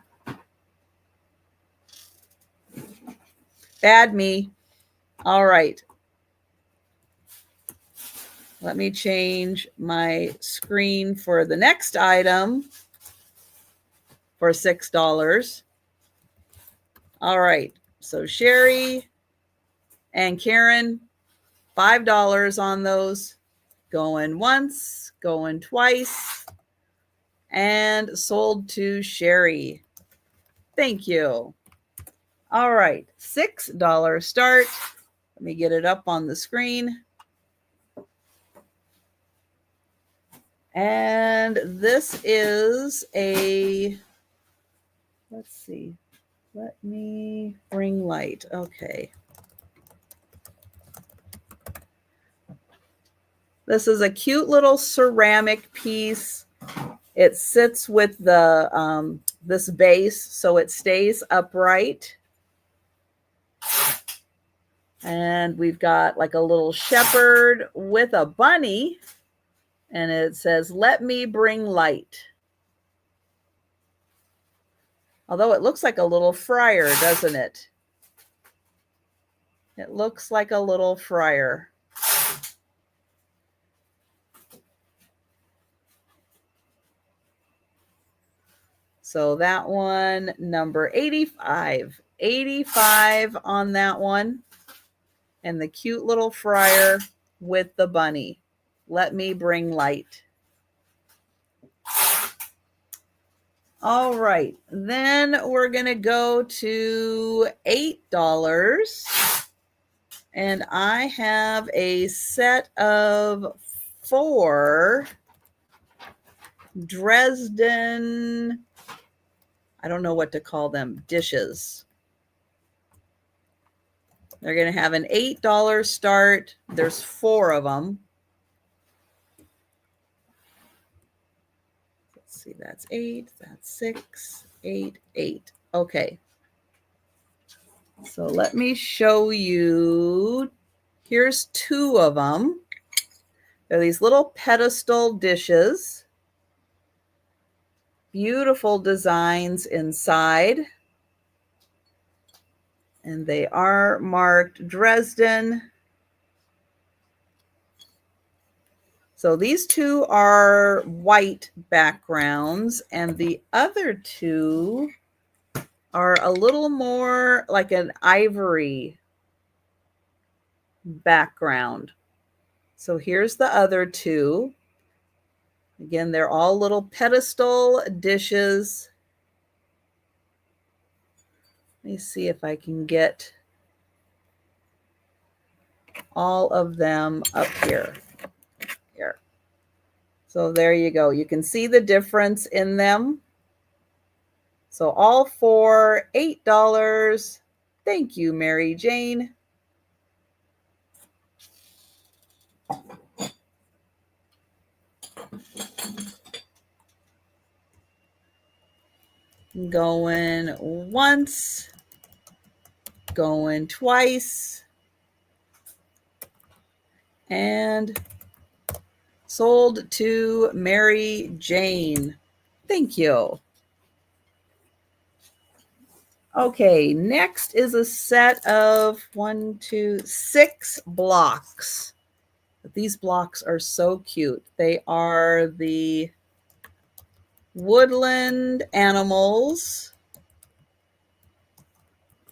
Bad me. All right. Let me change my screen for the next item for $6. All right. So Sherry and Karen, $5 on those. Going once, going twice, and sold to Sherry. Thank you. All right. $6 start. Let me get it up on the screen. And this is a, let's see, let me bring light. Okay. This is a cute little ceramic piece. It sits with the this base so it stays upright. And we've got like a little shepherd with a bunny. And it says, "Let me bring light." Although it looks like a little friar, doesn't it? It looks like a little friar. So that one, number 85. 85 on that one. And the cute little friar with the bunny. Let me bring light. All right. Then we're going to go to $8. And I have a set of 4 Dresden, I don't know what to call them, dishes. They're going to have an $8 start. There's 4 of them. Let's see, that's 8, that's 6, 8, 8. Okay. So let me show you. Here's 2 of them. They're these little pedestal dishes. Beautiful designs inside. And they are marked Dresden. So these 2 are white backgrounds, and the other 2 are a little more like an ivory background. So here's the other two. Again, they're all little pedestal dishes. Let me see if I can get all of them up here. Here. So there you go. You can see the difference in them. So all for $8. Thank you, Mary Jane. Going once, going twice, and sold to Mary Jane. Thank you. Okay, next is a set of 6 blocks. These blocks are so cute. They are the woodland animals.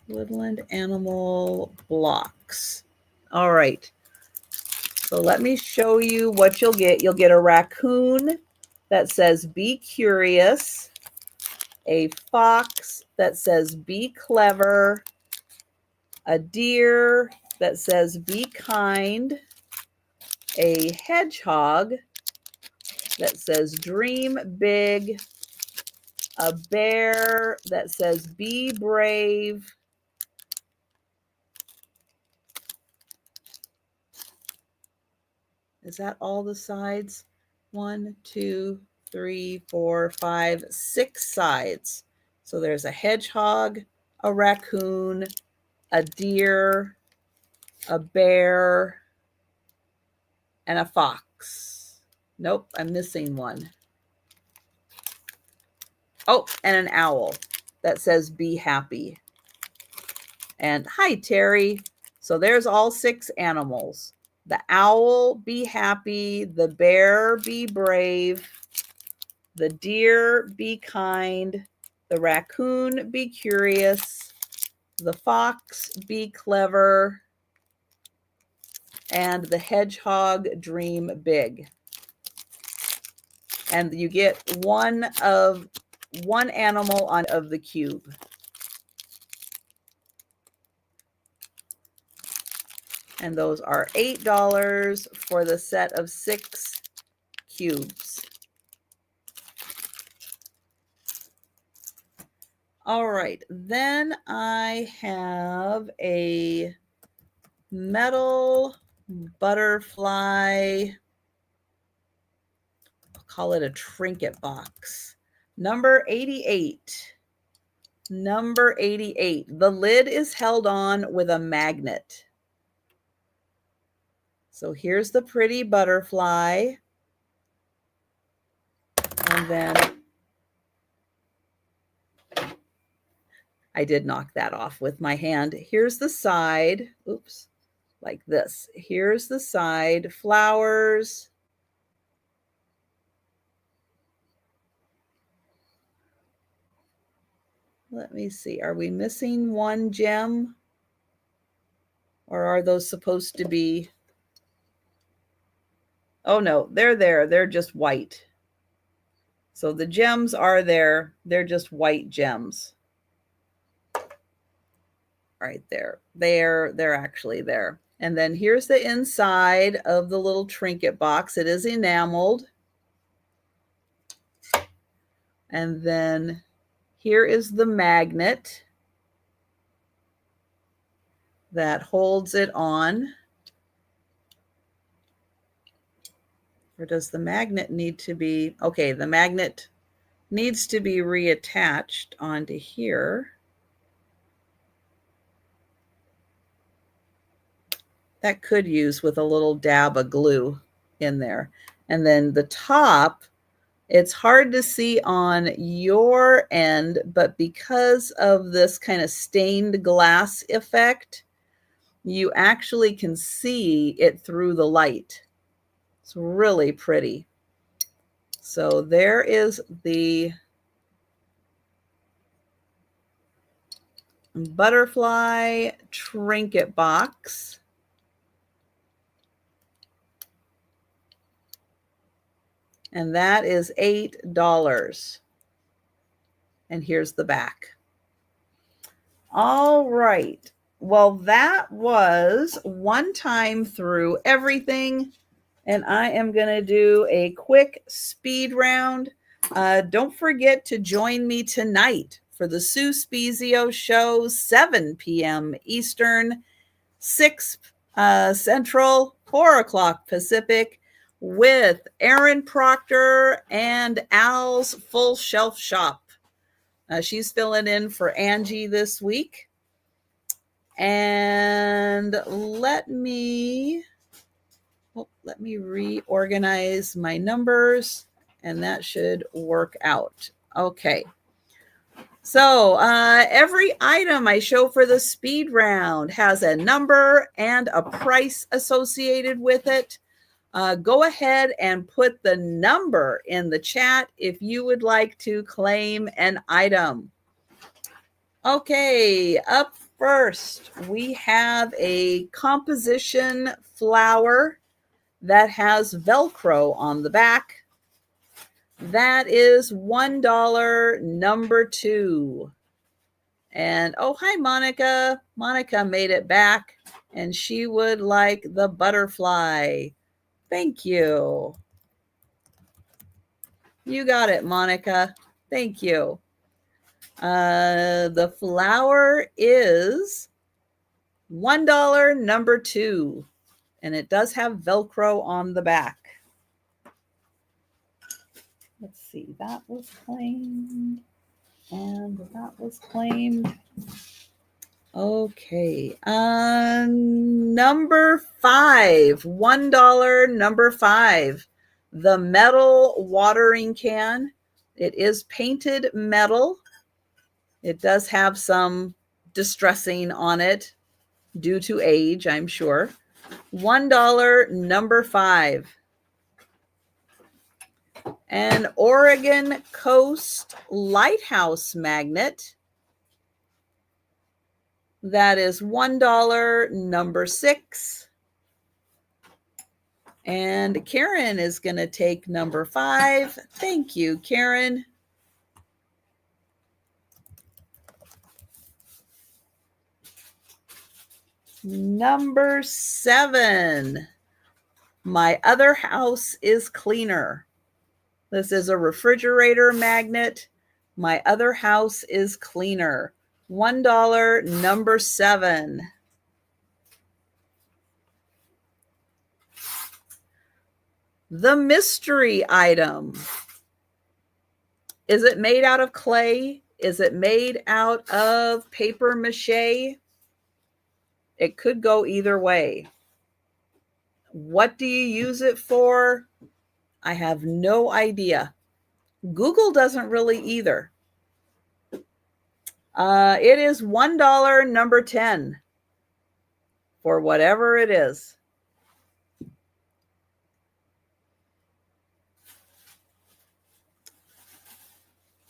Woodland animal blocks. All right. So let me show you what you'll get. You'll get a raccoon that says be curious, a fox that says be clever, a deer that says be kind, a hedgehog that says dream big, a bear that says be brave, is that all the sides? 1, 2, 3, 4, 5, 6 sides. So there's a hedgehog, a raccoon, a deer, a bear, and a fox. Nope, I'm missing one. Oh, and an owl that says be happy. And hi, Terry. So there's all 6 animals. The owl, be happy. The bear, be brave. The deer, be kind. The raccoon, be curious. The fox, be clever. And the hedgehog, dream big. And you get one animal on of the cube. And those are $8 for the set of 6 cubes. All right, then I have a metal butterfly, I'll call it a trinket box. Number 88. Number 88. The lid is held on with a magnet. So here's the pretty butterfly. And then I did knock that off with my hand. Here's the side. Oops, like this. Here's the side. Flowers. Let me see. Are we missing one gem? Or are those supposed to be? Oh, no, they're there. They're just white. So the gems are there. They're just white gems. Right there. They're actually there. And then here's the inside of the little trinket box. It is enameled. And then here is the magnet that holds it on. Or does the magnet need to be? Okay, the magnet needs to be reattached onto here. That could use with a little dab of glue in there. And then the top, it's hard to see on your end, but because of this kind of stained glass effect, you actually can see it through the light. It's really pretty. So there is the butterfly trinket box. And that is $8. And here's the back. All right. Well, that was one time through everything. And I am going to do a quick speed round. Don't forget to join me tonight for the Sue Spezio show, 7 p.m. Eastern, 6 Central, 4 o'clock Pacific, with Aaron Proctor and Al's Full Shelf Shop. She's filling in for Angie this week. And let me reorganize my numbers, and that should work out. Okay. So every item I show for the speed round has a number and a price associated with it. Go ahead and put the number in the chat if you would like to claim an item. Okay, up first, we have a composition flower that has Velcro on the back. That is $1, number 2. And oh, hi, Monica. Monica made it back, and she would like the butterfly. Thank you. You got it, Monica. Thank you. The flower is $1, number 2. And it does have Velcro on the back. Let's see, that was claimed. And that was claimed. Okay. Number 5, $1, number 5. The metal watering can. It is painted metal. It does have some distressing on it due to age, I'm sure. $1, number 5. An Oregon Coast lighthouse magnet. That is $1, number 6. And Karen is going to take number 5. Thank you, Karen. Number 7. My other house is cleaner. This is a refrigerator magnet. My other house is cleaner. $1, number 7. The mystery item. Is it made out of clay? Is it made out of paper mache? It could go either way. What do you use it for? I have no idea. Google doesn't really either. It is $1, number 10, for whatever it is.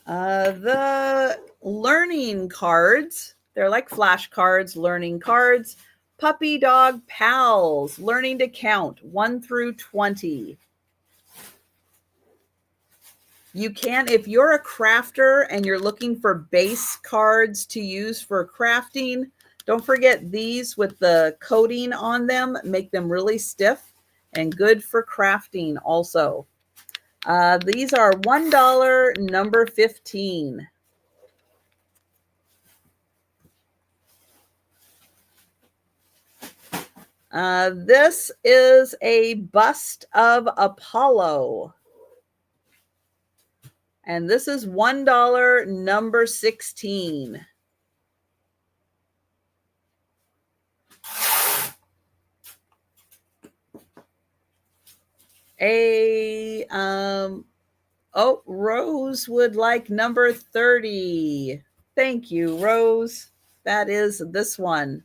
The learning cards, they're like flashcards, learning cards. Puppy Dog Pals, learning to count 1 through 20. You can, if you're a crafter and you're looking for base cards to use for crafting, don't forget these with the coating on them, make them really stiff and good for crafting also. These are $1, number 15. This is a bust of Apollo. And this is $1, number 16. Rose would like number 30. Thank you, Rose. That is this one.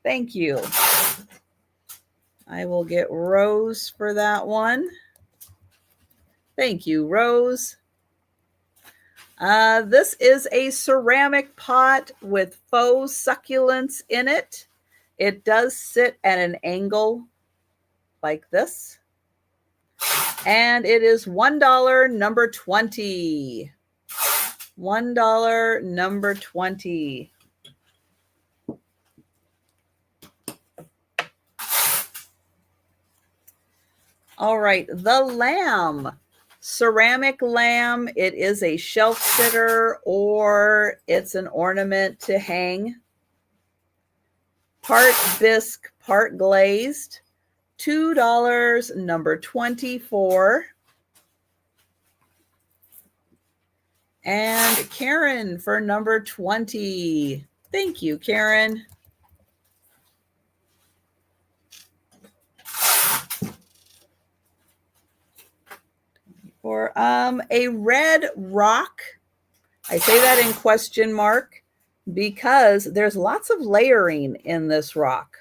Thank you. I will get Rose for that one. Thank you, Rose. This is a ceramic pot with faux succulents in it. It does sit at an angle like this. And it is $1, number 20. $1, number 20. All right, the lamb. Ceramic lamb. It is a shelf sitter or it's an ornament to hang. Part bisque, part glazed. $2, number 24. And Karen for number 20. Thank you, Karen. For a red rock. I say that in question mark because there's lots of layering in this rock.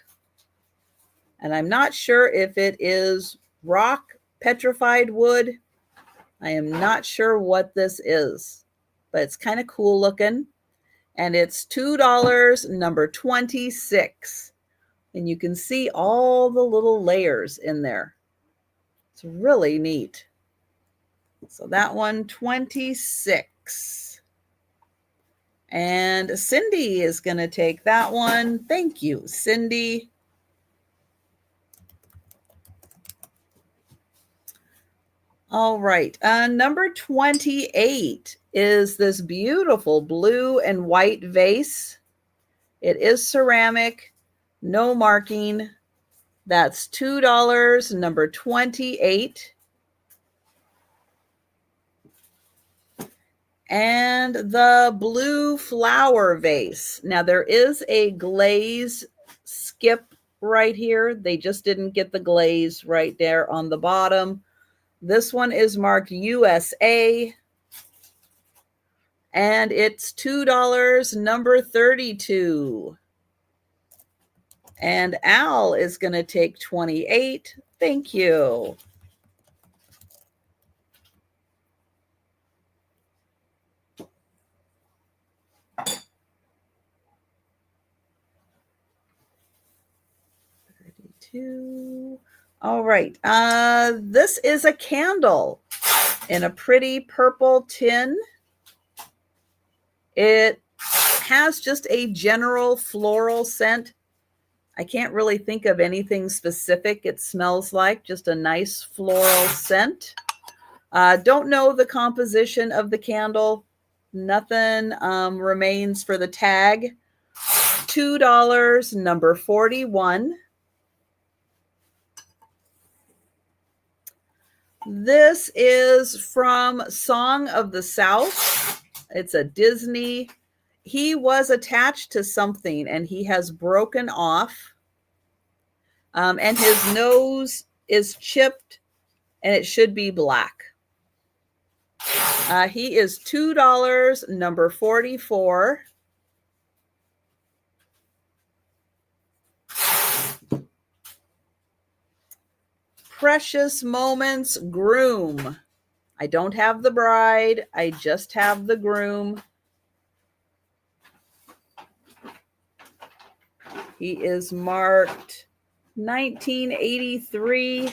And I'm not sure if it is rock, petrified wood. I am not sure what this is, but it's kind of cool looking. And it's $2, number 26. And you can see all the little layers in there. It's really neat. So that one, 26. And Cindy is going to take that one. Thank you, Cindy. All right. Number 28 is this beautiful blue and white vase. It is ceramic, no marking. That's $2, number 28. And the blue flower vase. Now there is a glaze skip right here. They just didn't get the glaze right there on the bottom. This one is marked USA. And it's $2, number 32. And Al is going to take 28. Thank you. All right. This is a candle in a pretty purple tin. It has just a general floral scent. I can't really think of anything specific it smells like, just a nice floral scent. Don't know the composition of the candle. Nothing remains for the tag. $2, number 41. This is from Song of the South. It's a Disney. He was attached to something and he has broken off. And his nose is chipped and it should be black. He is $2, number 44. Precious Moments groom. I don't have the bride. I just have the groom. He is marked 1983.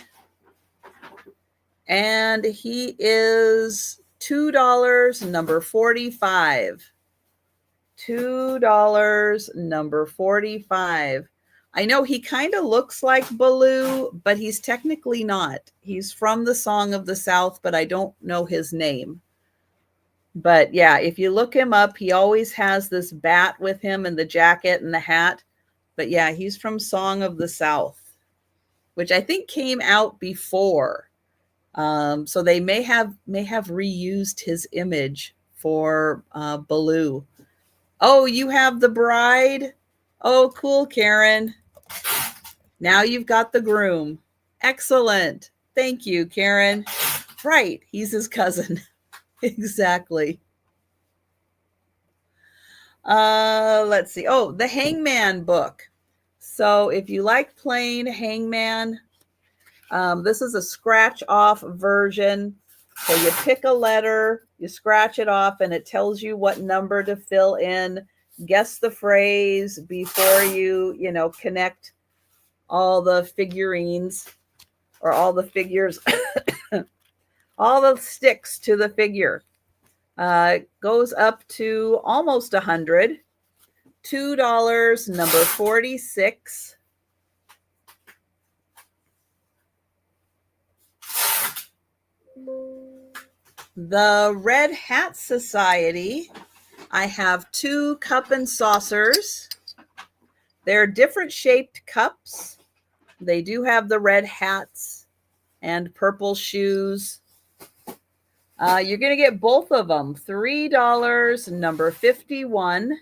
And he is $2, number 45. $2, number 45. I know he kind of looks like Baloo, but he's technically not. He's from the Song of the South, but I don't know his name. But yeah, if you look him up, he always has this bat with him and the jacket and the hat. But yeah, he's from Song of the South, which I think came out before. So they may have reused his image for Baloo. Oh, you have the bride? Oh, cool, Karen. Now you've got the groom. Excellent. Thank you, Karen. Right, he's his cousin. Exactly. Let's see. Oh, the Hangman book. So if you like playing Hangman, this is a scratch off version. So you pick a letter, You scratch it off and it tells you what number to fill in. Guess the phrase before you connect all the figurines or all the figures, all the sticks to the figure. Goes up to almost 100. $2, number 46. The Red Hat Society. I have 2 cup and saucers. They're different shaped cups. They do have the red hats and purple shoes. You're going to get both of them. $3, number 51.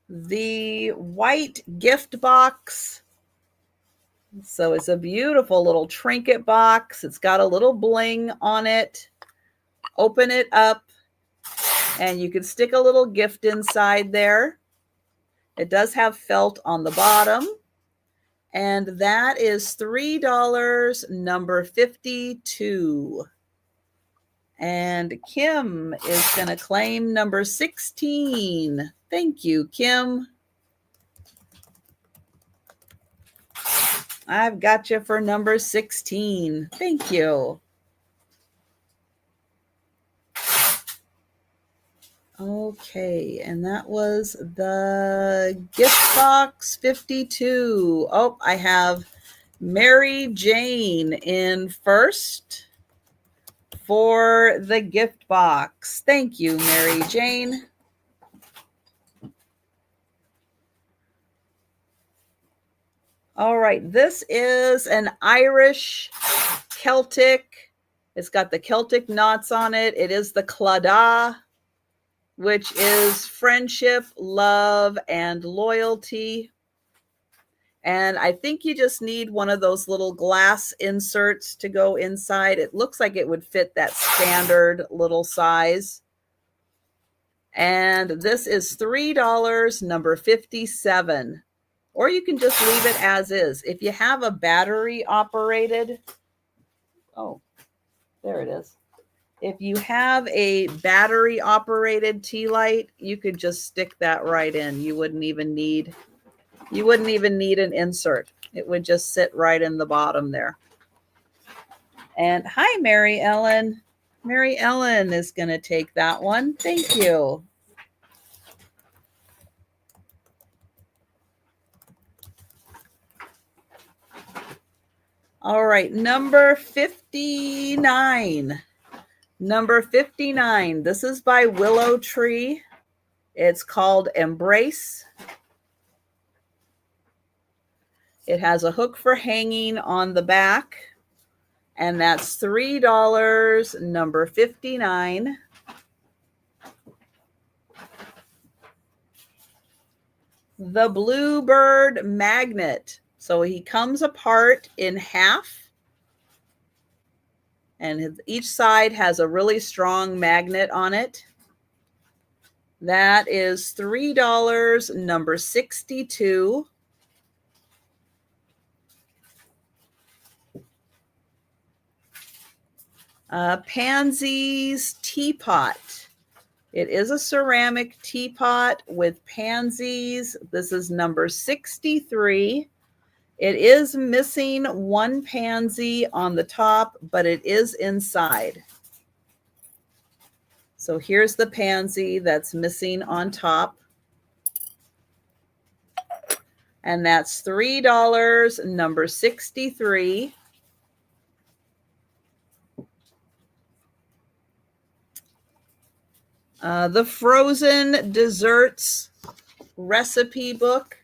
The white gift box. So it's a beautiful little trinket box. It's got a little bling on it. Open it up and you can stick a little gift inside there. It does have felt on the bottom. And that is $3, number 52. And Kim is going to claim number 16. Thank you, Kim. I've got you for number 16. Thank you. Okay, and that was the gift box 52. Oh, I have Mary Jane in first for the gift box. Thank you, Mary Jane. All right, this is an Irish Celtic. It's got the Celtic knots on it. It is the Claddagh, which is friendship, love, and loyalty. And I think you just need one of those little glass inserts to go inside. It looks like it would fit that standard little size. And this is $3, number 57. Or you can just leave it as is. If you have a battery operated, oh, there it is. If you have a battery operated tea light, you could just stick that right in. You wouldn't even need an insert. It would just sit right in the bottom there. And hi, Mary Ellen. Mary Ellen is going to take that one. Thank you. All right, number 59. Number 59. This is by Willow Tree. It's called Embrace. It has a hook for hanging on the back. And that's $3, number 59. The Bluebird Magnet. So he comes apart in half. And each side has a really strong magnet on it. That is $3, number 62. Pansies Teapot. It is a ceramic teapot with pansies. This is number 63. It is missing one pansy on the top, but it is inside. So here's the pansy that's missing on top. And that's $3, number 63. The Frozen Desserts recipe book,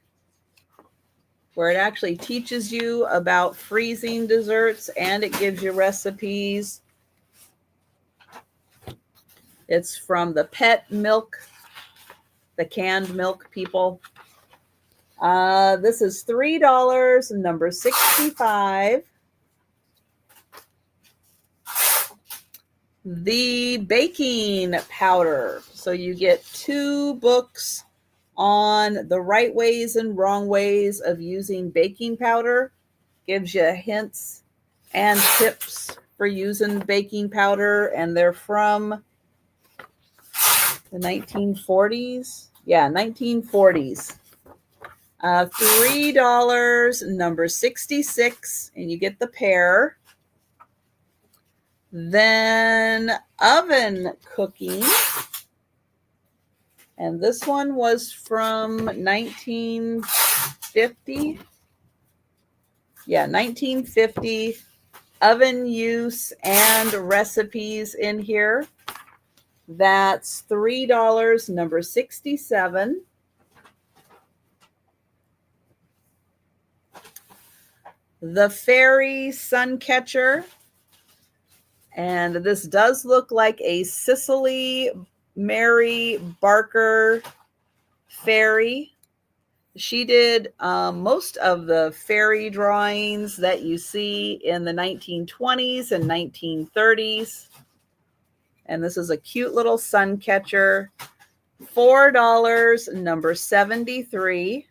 where it actually teaches you about freezing desserts and it gives you recipes. It's from the Pet Milk, the canned milk people. This is $3, number 65. The baking powder. So you get 2 books on the right ways and wrong ways of using baking powder. gives you hints and tips for using baking powder, and they're from the 1940s. Yeah, 1940s. $3, number 66, and you get the pair. Then oven cooking, and this one was from 1950. Yeah, 1950. Oven use and recipes in here. That's $3, number 67. The Fairy Sun Catcher. And this does look like a Cicely Mary Barker fairy. She did most of the fairy drawings that you see in the 1920s and 1930s. And this is a cute little sun catcher. $4, number 73.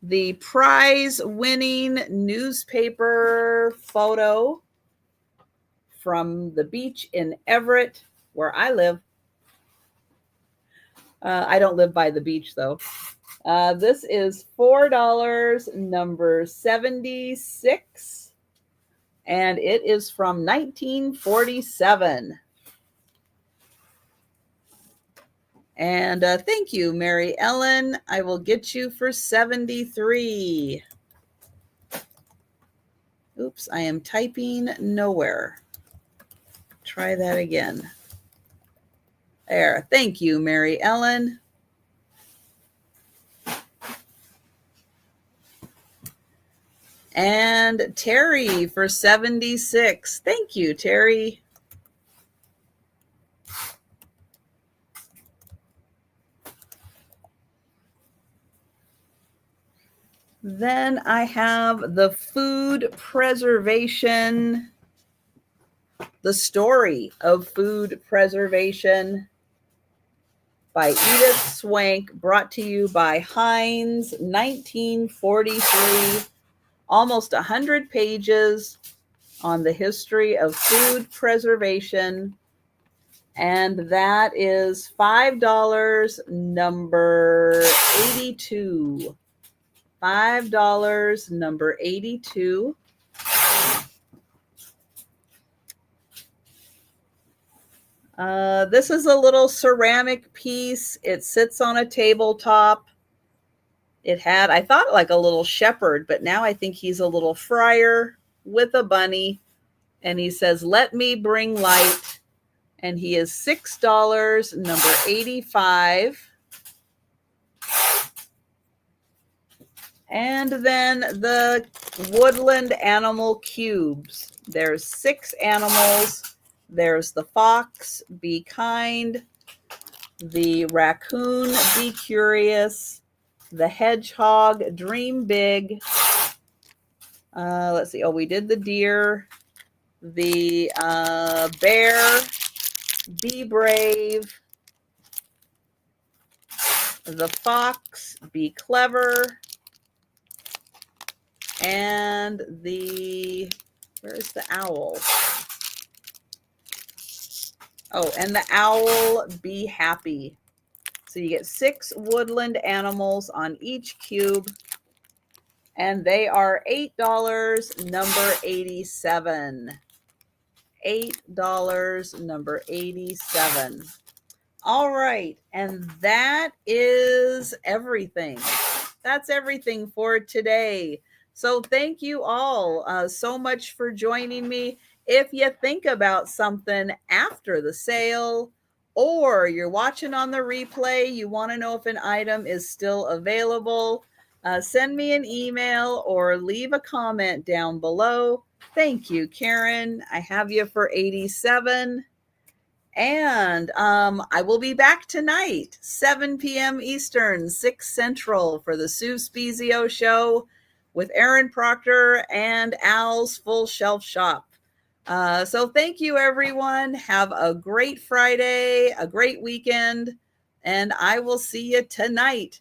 The prize-winning newspaper photo from the beach in Everett, where I live. I don't live by the beach, though. This is $4, number 76, and it is from 1947. And thank you, Mary Ellen. I will get you for 73. Oops, I am typing nowhere. Try that again. There. Thank you, Mary Ellen. And Terry for 76. Thank you, Terry. Then I have the food preservation, the story of food preservation by Edith Swank, brought to you by Heinz, 1943. Almost 100 pages on the history of food preservation. And that is $5, number 82. $5, number 82. This is a little ceramic piece. It sits on a tabletop. It had, I thought, like a little shepherd, but now I think he's a little friar with a bunny. And he says, "Let me bring light." And he is $6, number 85. And then the woodland animal cubes. There's 6 animals. There's the fox, be kind. The raccoon, be curious. The hedgehog, dream big. Let's see. Oh, we did the deer. The bear, be brave. The fox, be clever. And where's the owl? Oh, and the owl, be happy. So you get 6 woodland animals on each cube. And they are $8, number 87. $8, number 87. All right. And that is everything. That's everything for today. So thank you all so much for joining me. If you think about something after the sale, or you're watching on the replay, you want to know if an item is still available, send me an email or leave a comment down below. Thank you, Karen. I have you for 87. And I will be back tonight, 7 p.m. Eastern, 6 Central, for the Sue Spezio Show with Aaron Proctor and Al's Full Shelf Shop. So thank you, everyone. Have a great Friday, a great weekend, and I will see you tonight.